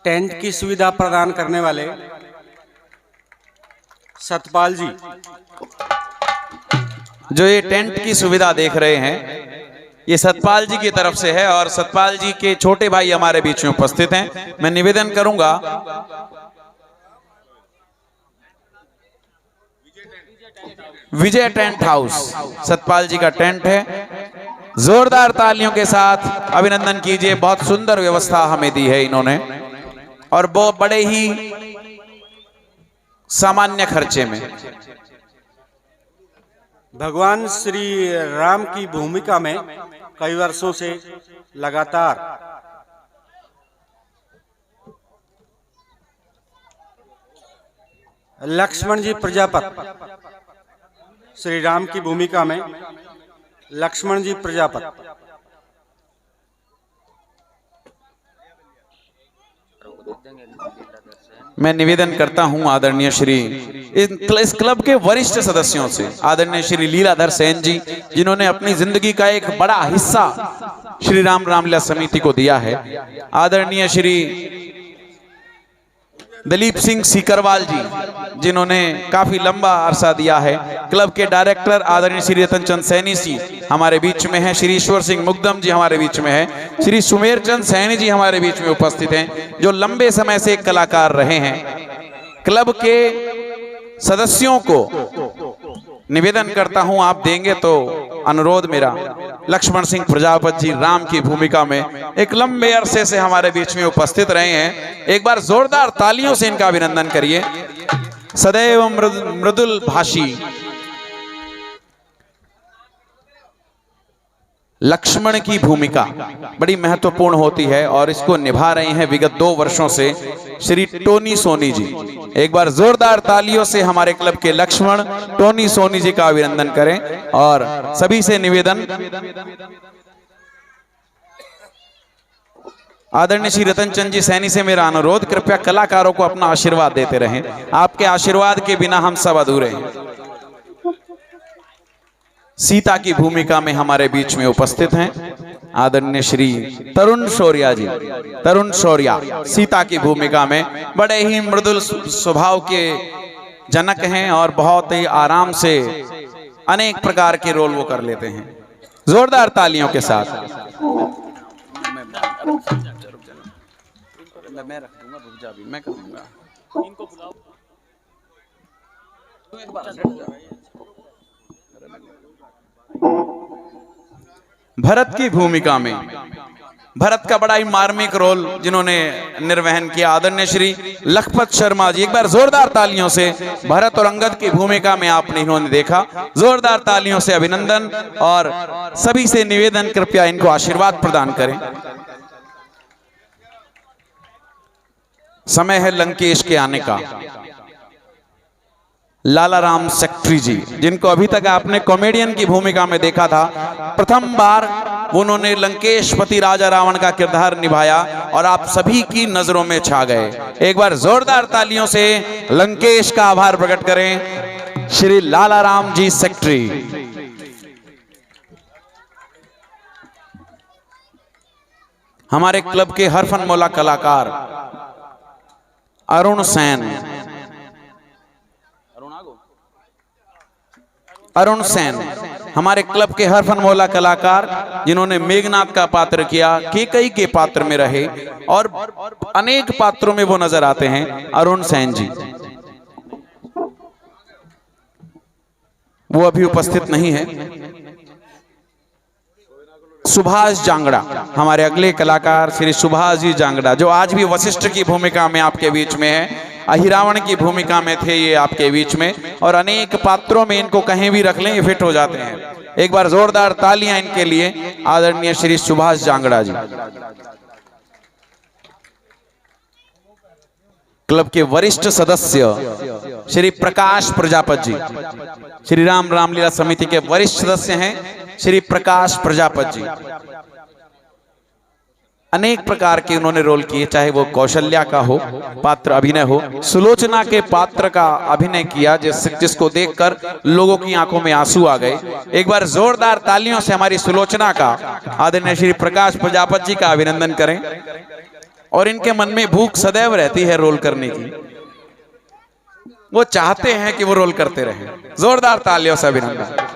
टेंट की सुविधा प्रदान करने वाले सतपाल जी, जो ये टेंट की सुविधा देख रहे हैं, ये सतपाल जी की तरफ से है और सतपाल जी के छोटे भाई हमारे बीच में उपस्थित हैं। मैं निवेदन करूंगा विजय टेंट हाउस, सतपाल जी का टेंट है। जोरदार तालियों के साथ अभिनंदन कीजिए। बहुत सुंदर व्यवस्था हमें दी है इन्होंने और वो बड़े ही सामान्य खर्चे में। भगवान श्री राम की भूमिका में कई वर्षों से लगातार लक्ष्मण जी प्रजापति, श्री राम की भूमिका में लक्ष्मण जी प्रजापति, मैं निवेदन करता हूं आदरणीय श्री इस क्लब के वरिष्ठ सदस्यों से, आदरणीय श्री लीलाधर सेन जी, जिन्होंने अपनी जिंदगी का एक बड़ा हिस्सा श्री राम रामलीला समिति को दिया है। आदरणीय श्री दलीप सिंह सीकरवाल जी, जिन्होंने काफी लंबा अरसा दिया है। क्लब के डायरेक्टर आदरणीय श्री रतन चंद सैनी जी हमारे बीच में हैं। श्री ईश्वर सिंह मुकदम जी हमारे बीच में हैं। श्री सुमेर चंद सैनी जी हमारे बीच में उपस्थित हैं, जो लंबे समय से कलाकार रहे हैं। क्लब के सदस्यों को निवेदन करता हूं, आप देंगे तो अनुरोध मेरा, लक्ष्मण सिंह प्रजापति जी राम की भूमिका में एक लंबे अरसे से हमारे बीच में उपस्थित रहे हैं। एक बार जोरदार तालियों से इनका अभिनंदन करिए। सदैव मृदुल भाषी लक्ष्मण की भूमिका बड़ी महत्वपूर्ण होती है और इसको निभा रहे हैं विगत 2 वर्षों से श्री टोनी सोनी जी। एक बार जोरदार तालियों से हमारे क्लब के लक्ष्मण टोनी सोनी जी का अभिनंदन करें। और सभी से निवेदन, आदरणीय श्री रतन चंद जी सैनी से मेरा अनुरोध, कृपया कलाकारों को अपना आशीर्वाद देते रहें। आपके आशीर्वाद के बिना हम सब अधूरे हैं। सीता की भूमिका में हमारे बीच में उपस्थित हैं आदरणीय श्री तरुण शौर्या जी। तरुण शौर्या सीता की भूमिका में बड़े ही मृदुल स्वभाव के जनक हैं और बहुत ही आराम से अनेक प्रकार के रोल वो कर लेते हैं। जोरदार तालियों के साथ मैं रख दूंगा, रुक जा, मैं करूंगा। भरत की भूमिका में भरत का बड़ा ही मार्मिक रोल जिन्होंने निर्वहन किया, आदरणीय श्री लखपत शर्मा जी। एक बार जोरदार तालियों से भरत और अंगद की भूमिका में आपने इन्होंने देखा। जोरदार तालियों से अभिनंदन और सभी से निवेदन, कृपया इनको आशीर्वाद प्रदान करें। समय है लंकेश के आने का। लाला राम सेक्ट्री जी, जिनको अभी तक आपने कॉमेडियन की भूमिका में देखा था, प्रथम बार उन्होंने लंकेशपति राजा रावण का किरदार निभाया और आप सभी की नजरों में छा गए। एक बार जोरदार तालियों से लंकेश का आभार प्रकट करें श्री लाला राम जी सेक्ट्री। हमारे क्लब के हरफन मौला कलाकार अरुण सेन, अरुण सेन हमारे क्लब के हर फनमौला कलाकार जिन्होंने मेघनाथ का पात्र किया, केकई के पात्र में रहे और अनेक पात्रों में वो नजर आते हैं। अरुण सेन जी, वो अभी उपस्थित नहीं है। सुभाष जांगड़ा, हमारे अगले कलाकार श्री सुभाष जी जांगड़ा, जो आज भी वशिष्ठ की भूमिका में आपके बीच में है, अहिरावण की भूमिका में थे ये आपके बीच में, और अनेक पात्रों में इनको कहीं भी रख लें ये फिट हो जाते हैं। एक बार जोरदार तालियां इनके लिए, आदरणीय श्री सुभाष जांगड़ा जी। क्लब के वरिष्ठ सदस्य श्री प्रकाश प्रजापति जी, श्री राम रामलीला समिति के वरिष्ठ सदस्य हैं श्री प्रकाश प्रजापति जी। अनेक प्रकार के उन्होंने रोल किए, चाहे वो कौशल्या का हो पात्र अभिनय हो, सुलोचना के पात्र का अभिनय किया जिसको देखकर लोगों की आंखों में आंसू आ गए। एक बार जोरदार तालियों से हमारी सुलोचना का, आदरणीय श्री प्रकाश प्रजापति जी का अभिनंदन करें। और इनके मन में भूख सदैव रहती है रोल करने की, वो चाहते हैं कि वो रोल करते रहें। जोरदार तालियों से अभिनंदन।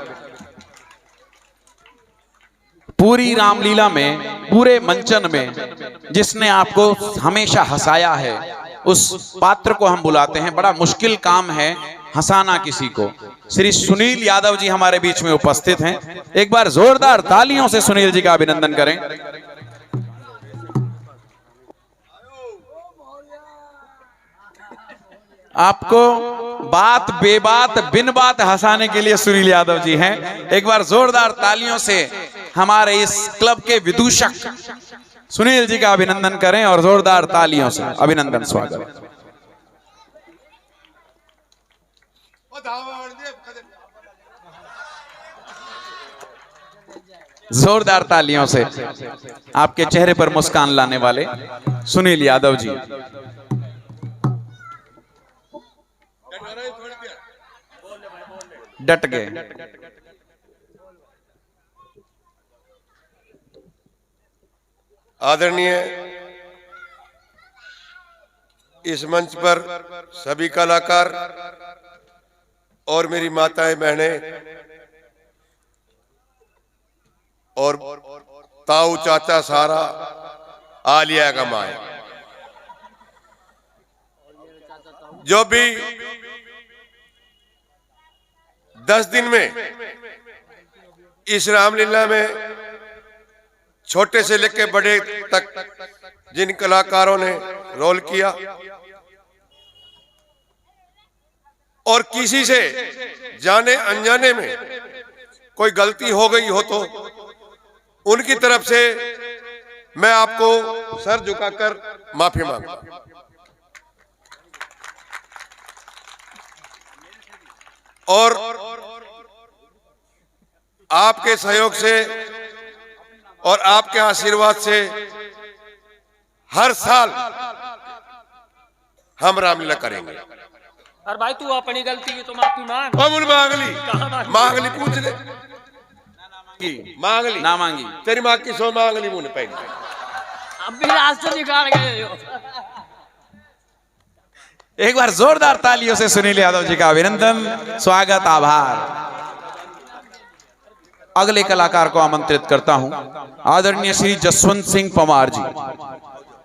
पूरी रामलीला में, पूरे मंचन में जिसने आपको हमेशा हंसाया है, उस पात्र को हम बुलाते हैं। बड़ा मुश्किल काम है हंसाना किसी को। श्री सुनील यादव जी हमारे बीच में उपस्थित हैं। एक बार जोरदार तालियों से सुनील जी का अभिनंदन करें। आपको बात बेबात बिन बात हंसाने के लिए सुनील यादव जी हैं। एक बार जोरदार तालियों से हमारे इस क्लब के विदूषक सुनील जी का अभिनंदन करें और जोरदार तालियों से अभिनंदन स्वागत। जोरदार तालियों से आपके चेहरे पर मुस्कान लाने वाले सुनील यादव जी। डट गए। आदरणीय इस मंच पर सभी कलाकार और मेरी माताएं बहनें और ताऊ चाचा सारा आलिया का माए, जो भी 10 दिन में इस रामलीला में छोटे से लेकर बड़े तक जिन कलाकारों ने रोल किया और किसी से जाने अनजाने में कोई गलती हो गई हो तो उनकी तरफ से मैं आपको सर झुकाकर माफी मांगता हूं। और आपके सहयोग से और आपके आशीर्वाद से हर साल हम रामलीला करेंगे। अरे भाई तू अपनी गलती की तो माफी मांग। मांगली पूछ ले, मांगली ना मांगी तेरी माँ की 100 मांगली मुंह पहन अब भी रास्ते निकाल गए हो। एक बार जोरदार तालियों से सुनील यादव जी का अभिनंदन स्वागत आभार। अगले कलाकार को आमंत्रित करता हूं, आदरणीय श्री जसवंत सिंह पवार जी।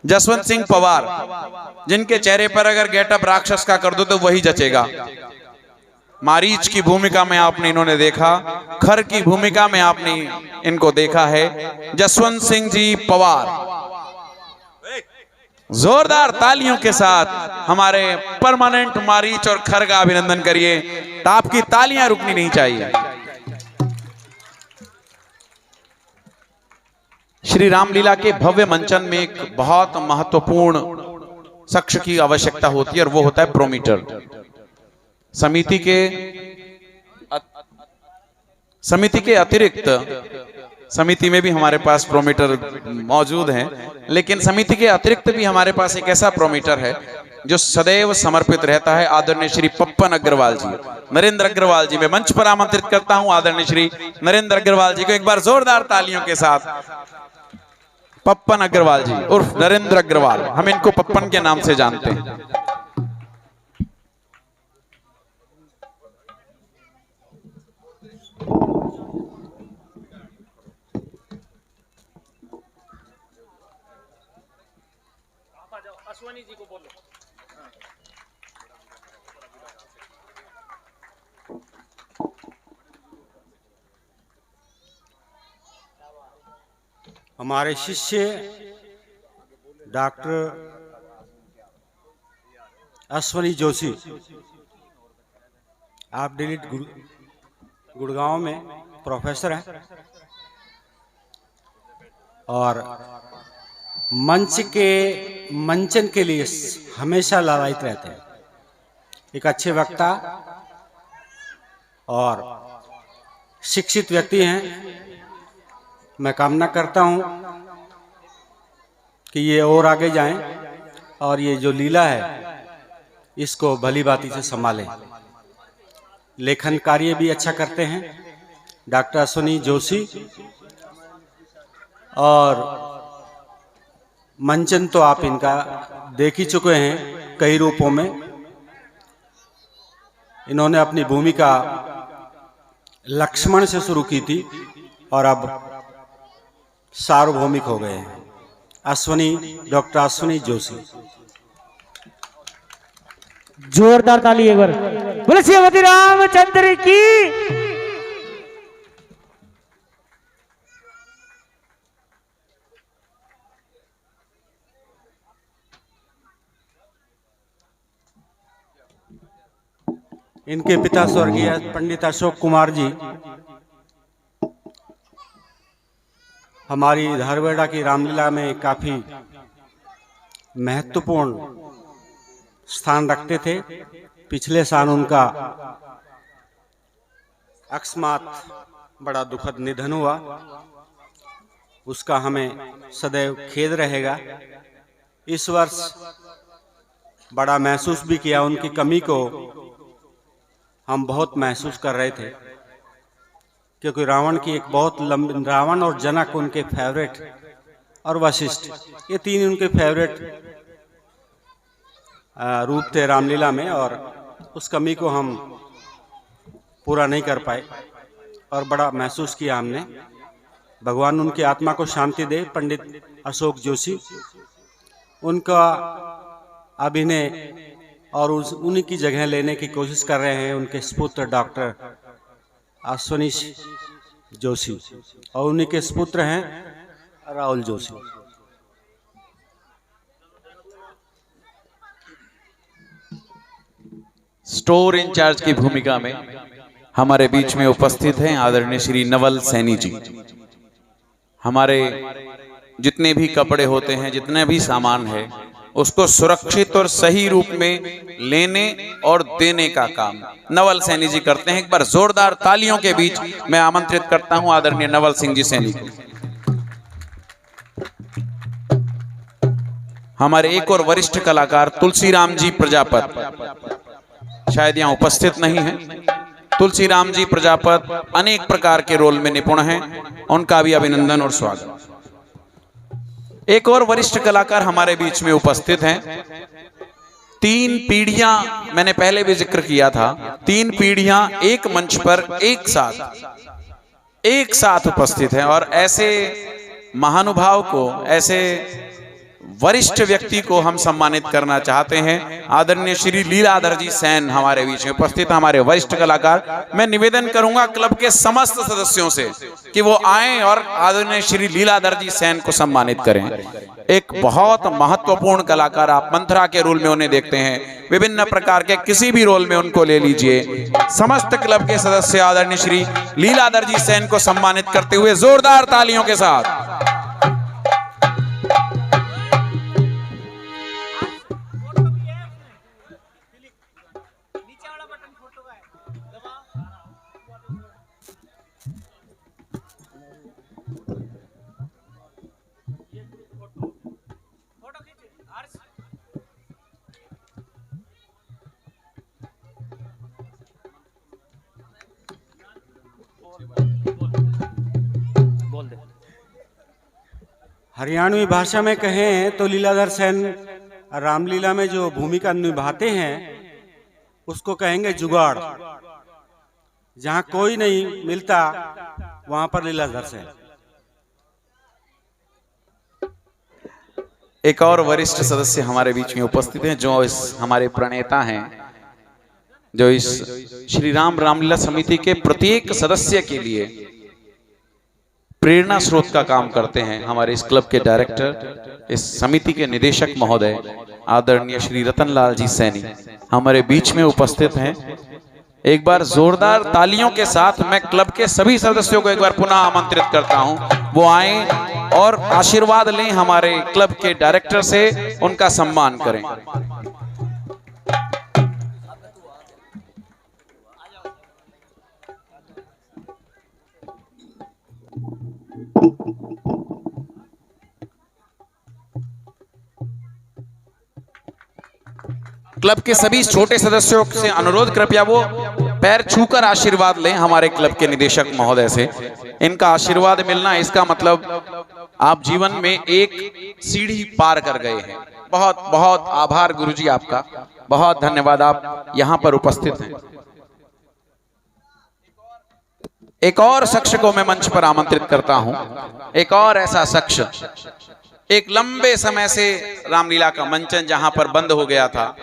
जसवंत सिंह पवार जिनके चेहरे पर अगर गेटअप राक्षस का कर दो तो वही जचेगा। मारीच की भूमिका में आपने इन्होंने देखा, खर की भूमिका में आपने इनको देखा है। जसवंत सिंह जी पवार, जोरदार तालियों के साथ हमारे परमानेंट मारीच और खर का अभिनंदन करिए। तो आपकी तालियां रुकनी नहीं चाहिए। श्री रामलीला के भव्य मंचन में एक बहुत महत्वपूर्ण शख्स की आवश्यकता होती है और वो होता है प्रोमीटर। समिति के अतिरिक्त समिति में भी हमारे पास प्रोमीटर मौजूद हैं, लेकिन समिति के अतिरिक्त भी हमारे पास एक ऐसा प्रोमीटर है जो सदैव समर्पित रहता है। आदरणीय श्री पप्पन अग्रवाल जी, नरेंद्र अग्रवाल जी, मैं मंच पर आमंत्रित करता हूं आदरणीय श्री नरेंद्र अग्रवाल जी को। एक बार जोरदार तालियों के साथ पप्पन अग्रवाल जी उर्फ नरेंद्र अग्रवाल, हम इनको पप्पन के नाम से जानते हैं। हमारे शिष्य डॉक्टर अश्वनी जोशी, आप डिलीट गुड़गांव में प्रोफेसर हैं और मंचन के लिए हमेशा ललायित रहते हैं। एक अच्छे वक्ता और शिक्षित व्यक्ति हैं। मैं कामना करता हूं कि ये और आगे जाएं और ये जो लीला है इसको भली भांति से संभालें। लेखन कार्य भी अच्छा करते हैं डॉक्टर अश्वनी जोशी, और मंचन तो आप इनका देख ही चुके हैं कई रूपों में। इन्होंने अपनी भूमिका लक्ष्मण से शुरू की थी और अब सार्वभौमिक हो गए हैं। डॉक्टर अश्वनी जोशी। जोरदार ताली एक बार। बोले श्रीमती रामचंद्र की। इनके पिता स्वर्गीय पंडित अशोक कुमार जी हमारी धारवेड़ा की रामलीला में काफी महत्वपूर्ण स्थान रखते थे। पिछले साल उनका अकस्मात बड़ा दुखद निधन हुआ, उसका हमें सदैव खेद रहेगा। इस वर्ष बड़ा महसूस भी किया, उनकी कमी को हम बहुत महसूस कर रहे थे, क्योंकि रावण की एक बहुत लंबी, रावण और जनक उनके फेवरेट और वशिष्ठ, ये तीन उनके फेवरेट रूप थे रामलीला में, और उस कमी को हम पूरा नहीं कर पाए और बड़ा महसूस किया हमने। भगवान उनकी आत्मा को शांति दे। पंडित अशोक जोशी, उनका अभिनय और उन्हीं की जगह लेने की कोशिश कर रहे हैं उनके सुपुत्र डॉक्टर अश्वनी जोशी, और उन्हीं के सुपुत्र हैं राहुल जोशी। स्टोर इंचार्ज की भूमिका में हमारे बीच में उपस्थित हैं आदरणीय श्री नवल सैनी जी। हमारे जितने भी कपड़े होते हैं, जितने भी सामान है, उसको सुरक्षित और सही रूप में लेने और देने का काम नवल सैनी जी करते हैं। एक बार जोरदार तालियों के बीच मैं आमंत्रित करता हूं आदरणीय नवल सिंह जी सैनी को। हमारे एक और वरिष्ठ कलाकार तुलसीराम जी प्रजापत शायद यहां उपस्थित नहीं है। तुलसीराम जी प्रजापत अनेक प्रकार के रोल में निपुण हैं, उनका भी अभिनंदन और स्वागत। एक और वरिष्ठ कलाकार हमारे बीच में उपस्थित हैं। 3 पीढ़ियां, मैंने पहले भी जिक्र किया था, 3 पीढ़ियां एक मंच पर एक साथ उपस्थित हैं, और ऐसे महानुभाव को, ऐसे वरिष्ठ व्यक्ति को हम सम्मानित करना चाहते हैं। आदरणीय श्री लीलाधर जी सैन हमारे बीच में उपस्थित, हमारे वरिष्ठ कलाकार। मैं निवेदन करूंगा क्लब के समस्त सदस्यों से कि वो आएं और आदरणीय श्री लीलाधर जी सैन को सम्मानित करें। एक बहुत महत्वपूर्ण कलाकार, आप मंथरा के रोल में उन्हें देखते हैं, विभिन्न प्रकार के किसी भी रोल में उनको ले लीजिए। समस्त क्लब के सदस्य आदरणीय श्री लीलाधर जी सैन को सम्मानित करते हुए जोरदार तालियों के साथ। हरियाणवी भाषा में कहें तो लीलाधर सैन रामलीला में जो भूमिका निभाते हैं उसको कहेंगे जुगाड़। जहां कोई नहीं मिलता वहां पर लीलाधर सैन। एक और वरिष्ठ सदस्य हमारे बीच में उपस्थित हैं, जो इस हमारे प्रणेता हैं, जो इस श्री राम रामलीला समिति के प्रत्येक सदस्य के लिए प्रेरणा स्रोत का काम करते हैं। हमारे इस क्लब के डायरेक्टर, इस समिति के निदेशक महोदय आदरणीय श्री रतनलाल जी सैनी हमारे बीच में उपस्थित हैं। एक बार जोरदार तालियों के साथ मैं क्लब के सभी सदस्यों को एक बार पुनः आमंत्रित करता हूं, वो आए और आशीर्वाद लें हमारे क्लब के डायरेक्टर से, उनका सम्मान करें। क्लब के सभी छोटे सदस्यों से अनुरोध, कृपया वो पैर छूकर आशीर्वाद लें हमारे क्लब के निदेशक महोदय से। इनका आशीर्वाद मिलना, इसका मतलब आप जीवन में एक सीढ़ी पार कर गए हैं। बहुत बहुत आभार गुरुजी आपका, बहुत धन्यवाद, आप यहां पर उपस्थित हैं। एक और शख्स को मैं मंच पर आमंत्रित करता हूं, एक और ऐसा शख्स, एक लंबे समय से रामलीला का मंचन जहां पर बंद हो गया था,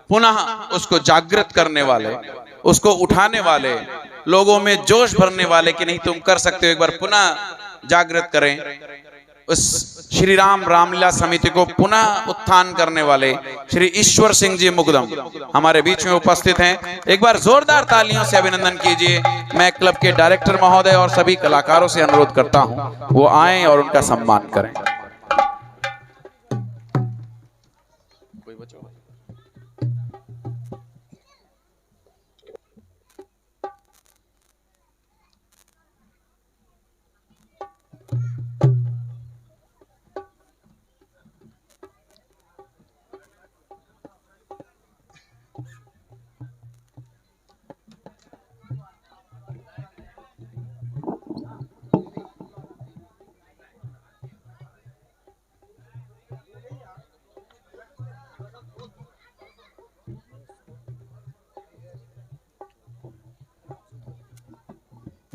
पुनः उसको जागृत करने वाले, उसको उठाने वाले, लोगों में जोश भरने वाले कि नहीं तुम कर सकते हो, एक बार पुनः जागृत करें। उस श्री राम रामलीला समिति को पुनः उत्थान करने वाले श्री ईश्वर सिंह जी मुकदम हमारे बीच में उपस्थित हैं। एक बार जोरदार तालियों से अभिनंदन कीजिए। मैं क्लब के डायरेक्टर महोदय और सभी कलाकारों से अनुरोध करता हूं वो आएं और उनका सम्मान करें।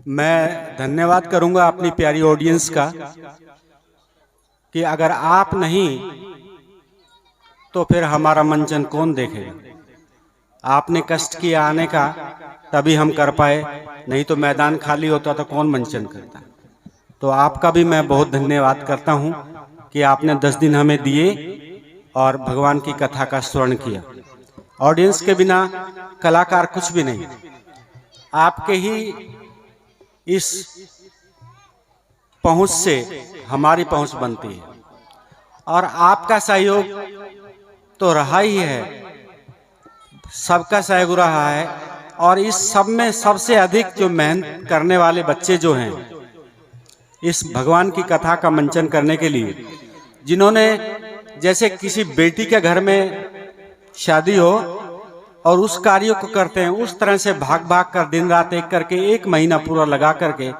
मैं धन्यवाद करूंगा अपनी प्यारी ऑडियंस का कि अगर आप नहीं तो फिर हमारा मंचन कौन देखेगा। आपने कष्ट किया आने का, तभी हम कर पाए, नहीं तो मैदान खाली होता तो कौन मंचन करता। तो आपका भी मैं बहुत धन्यवाद करता हूं कि आपने 10 दिन हमें दिए और भगवान की कथा का स्मरण किया। ऑडियंस के बिना कलाकार कुछ भी नहीं, आपके ही इस पहुंच से हमारी पहुंच बनती है और आपका सहयोग तो रहा ही है, सबका सहयोग रहा है। और इस सब में सबसे अधिक जो मेहनत करने वाले बच्चे जो हैं इस भगवान की कथा का मंचन करने के लिए, जिन्होंने जैसे किसी बेटी के घर में शादी हो और उस कार्य को करते हैं, उस तरह से भाग भाग कर दिन रात एक करके 1 महीना पूरा लगा करके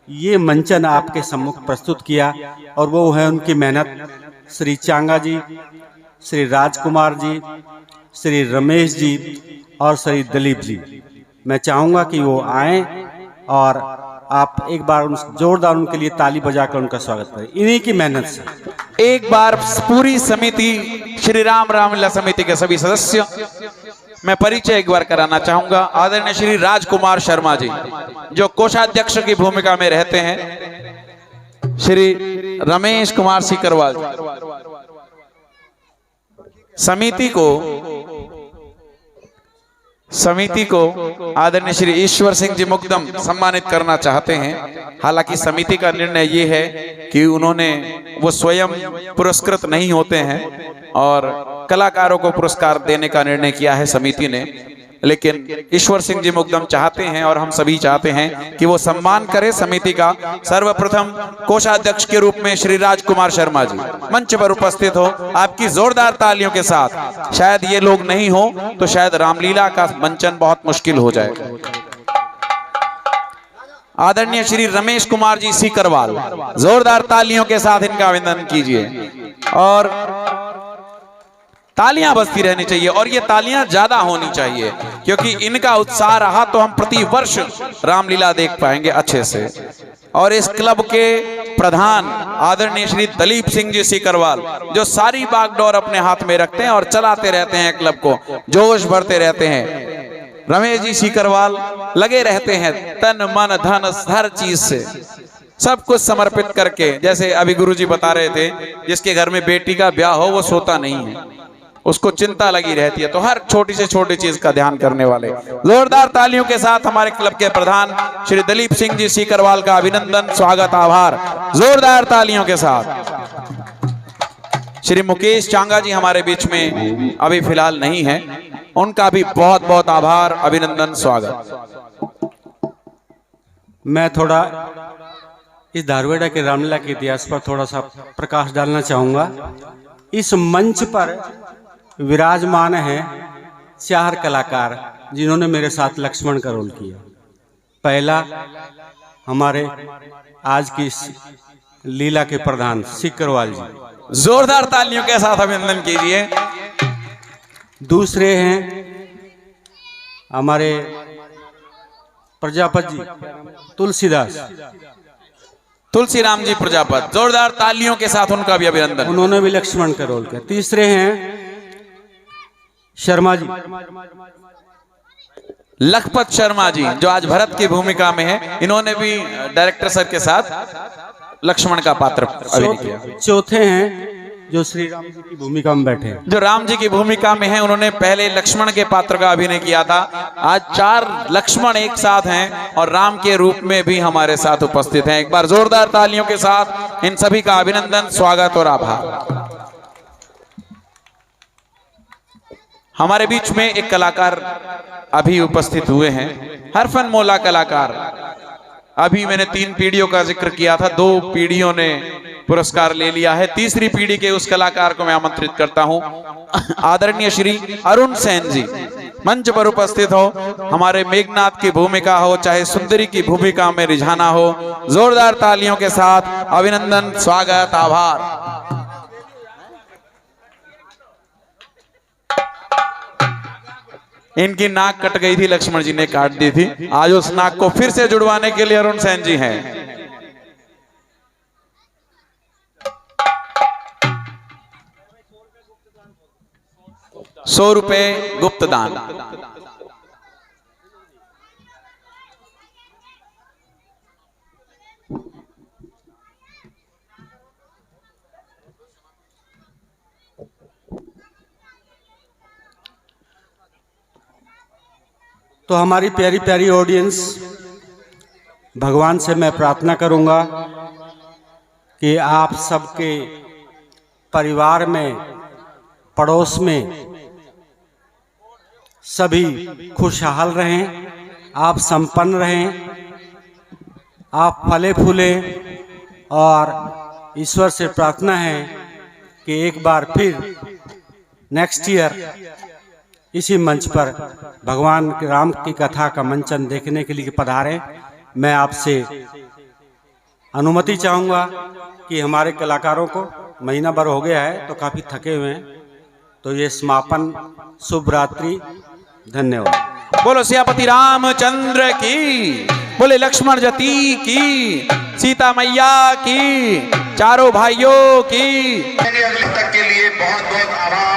ये मंचन आपके सम्मुख प्रस्तुत किया। और वो है उनकी मेहनत श्री चांगा जी, श्री राजकुमार जी, श्री रमेश जी और श्री दिलीप जी। मैं चाहूंगा कि वो आएं और आप एक बार जोरदार उनके लिए ताली बजाकर उनका स्वागत करें। इन्हीं की मेहनत से एक बार पूरी समिति, श्री राम रामलीला समिति के सभी सदस्य, मैं परिचय एक बार कराना चाहूंगा। आदरणीय श्री राजकुमार शर्मा जी जो कोषाध्यक्ष की भूमिका में रहते हैं, श्री रमेश कुमार सीकरवाल, समिति को आदरणीय श्री ईश्वर सिंह जी मुकदम सम्मानित करना चाहते हैं। हालांकि समिति का निर्णय ये है कि वो स्वयं पुरस्कृत नहीं होते हैं और कलाकारों को पुरस्कार देने का निर्णय किया है समिति ने, लेकिन ईश्वर सिंह जी मुकदम चाहते हैं और हम सभी चाहते हैं कि वो सम्मान करे समिति का। सर्वप्रथम कोषाध्यक्ष के रूप में श्री राजकुमार शर्मा जी मंच पर उपस्थित हो आपकी जोरदार तालियों के साथ। शायद ये लोग नहीं हो तो शायद रामलीला का मंचन बहुत मुश्किल हो जाए। आदरणीय श्री रमेश कुमार जी सीकरवाल, जोरदार तालियों के साथ इनका अभिनंदन कीजिए और तालियां बजती रहनी चाहिए और ये तालियां ज्यादा होनी चाहिए क्योंकि इनका उत्साह रहा तो हम प्रति वर्ष रामलीला देख पाएंगे अच्छे से। और इस क्लब के प्रधान आदरणीय श्री दिलीप सिंह जी सीकरवाल जो सारी बागडोर अपने हाथ में रखते हैं और चलाते रहते हैं, क्लब को जोश भरते रहते हैं। रमेश जी सीकरवाल लगे रहते हैं तन मन धन हर चीज से। सब कुछ समर्पित करके, जैसे अभी गुरुजी बता रहे थे, जिसके घर में बेटी का ब्याह हो वो सोता नहीं है, उसको चिंता लगी रहती है, तो हर छोटी से छोटी चीज का ध्यान करने वाले। जोरदार तालियों के साथ हमारे क्लब के प्रधान श्री दलीप सिंह जी सीकरवाल का अभिनंदन, स्वागत, आभार। जोरदार तालियों के साथ श्री मुकेश चांगा जी हमारे बीच में अभी फिलहाल नहीं है, उनका भी बहुत बहुत आभार, अभिनंदन, स्वागत। मैं थोड़ा इस धारवेड़ा के रामलीला के इतिहास पर थोड़ा सा प्रकाश डालना चाहूँगा। इस मंच पर विराजमान हैं 4 कलाकार जिन्होंने मेरे साथ लक्ष्मण का रोल किया। पहला हमारे आज की इस लीला के प्रधान सीकरवाल जी, जोरदार तालियों के साथ अभिनंदन कीजिए। दूसरे हैं हमारे प्रजापति जी तुलसीदास, तुलसीराम जी प्रजापत, जोरदार तालियों के साथ उनका भी अभिनंदन, उन्होंने भी लक्ष्मण का रोल किया। तीसरे हैं शर्मा जी, लखपत शर्मा जी, जो आज भरत की भूमिका में है, इन्होंने भी डायरेक्टर सर के साथ लक्ष्मण का पात्र अभिनय किया। चौथे हैं जो श्री राम जी की भूमिका में बैठे हैं, जो राम जी की भूमिका में हैं, उन्होंने पहले लक्ष्मण के पात्र का अभिनय किया था। आज 4 लक्ष्मण एक साथ हैं और राम के रूप में भी हमारे साथ उपस्थित हैं। एक बार जोरदार तालियों के साथ इन सभी का अभिनंदन, स्वागत और आभार। हमारे बीच में एक कलाकार अभी उपस्थित हुए हैं, हरफन मौला कलाकार। अभी मैंने 3 पीढ़ियों का जिक्र किया था, 2 पीढ़ियों ने पुरस्कार ले लिया है। तीसरी पीढ़ी के उस कलाकार को मैं आमंत्रित करता हूं, आदरणीय श्री अरुण सेन जी मंच पर उपस्थित हो। हमारे मेघनाथ की भूमिका हो चाहे सुंदरी की भूमिका में रिझाना हो, जोरदार तालियों के साथ अभिनंदन, स्वागत, आभार। इनकी नाक कट गई थी, लक्ष्मण जी ने काट दी थी, आज उस नाक को फिर से जुड़वाने के लिए अरुण सेन जी हैं। 100 रुपए गुप्त दान। तो हमारी प्यारी प्यारी ऑडियंस, भगवान से मैं प्रार्थना करूंगा कि आप सबके परिवार में, पड़ोस में सभी खुशहाल रहें, आप संपन्न रहें, आप फले फूले, और ईश्वर से प्रार्थना है कि एक बार फिर नेक्स्ट ईयर इसी मंच पर भगवान राम की कथा का मंचन देखने के लिए पधारें। मैं आपसे अनुमति चाहूँगा कि हमारे कलाकारों को महीना भर हो गया है तो काफ़ी थके हुए हैं, तो ये समापन, शुभ रात्रि, धन्यवाद। बोलो सियापति रामचंद्र की, बोले लक्ष्मण जती की, सीता मैया की, चारों भाइयों की। अगले तक के लिए बहुत बहुत आभार।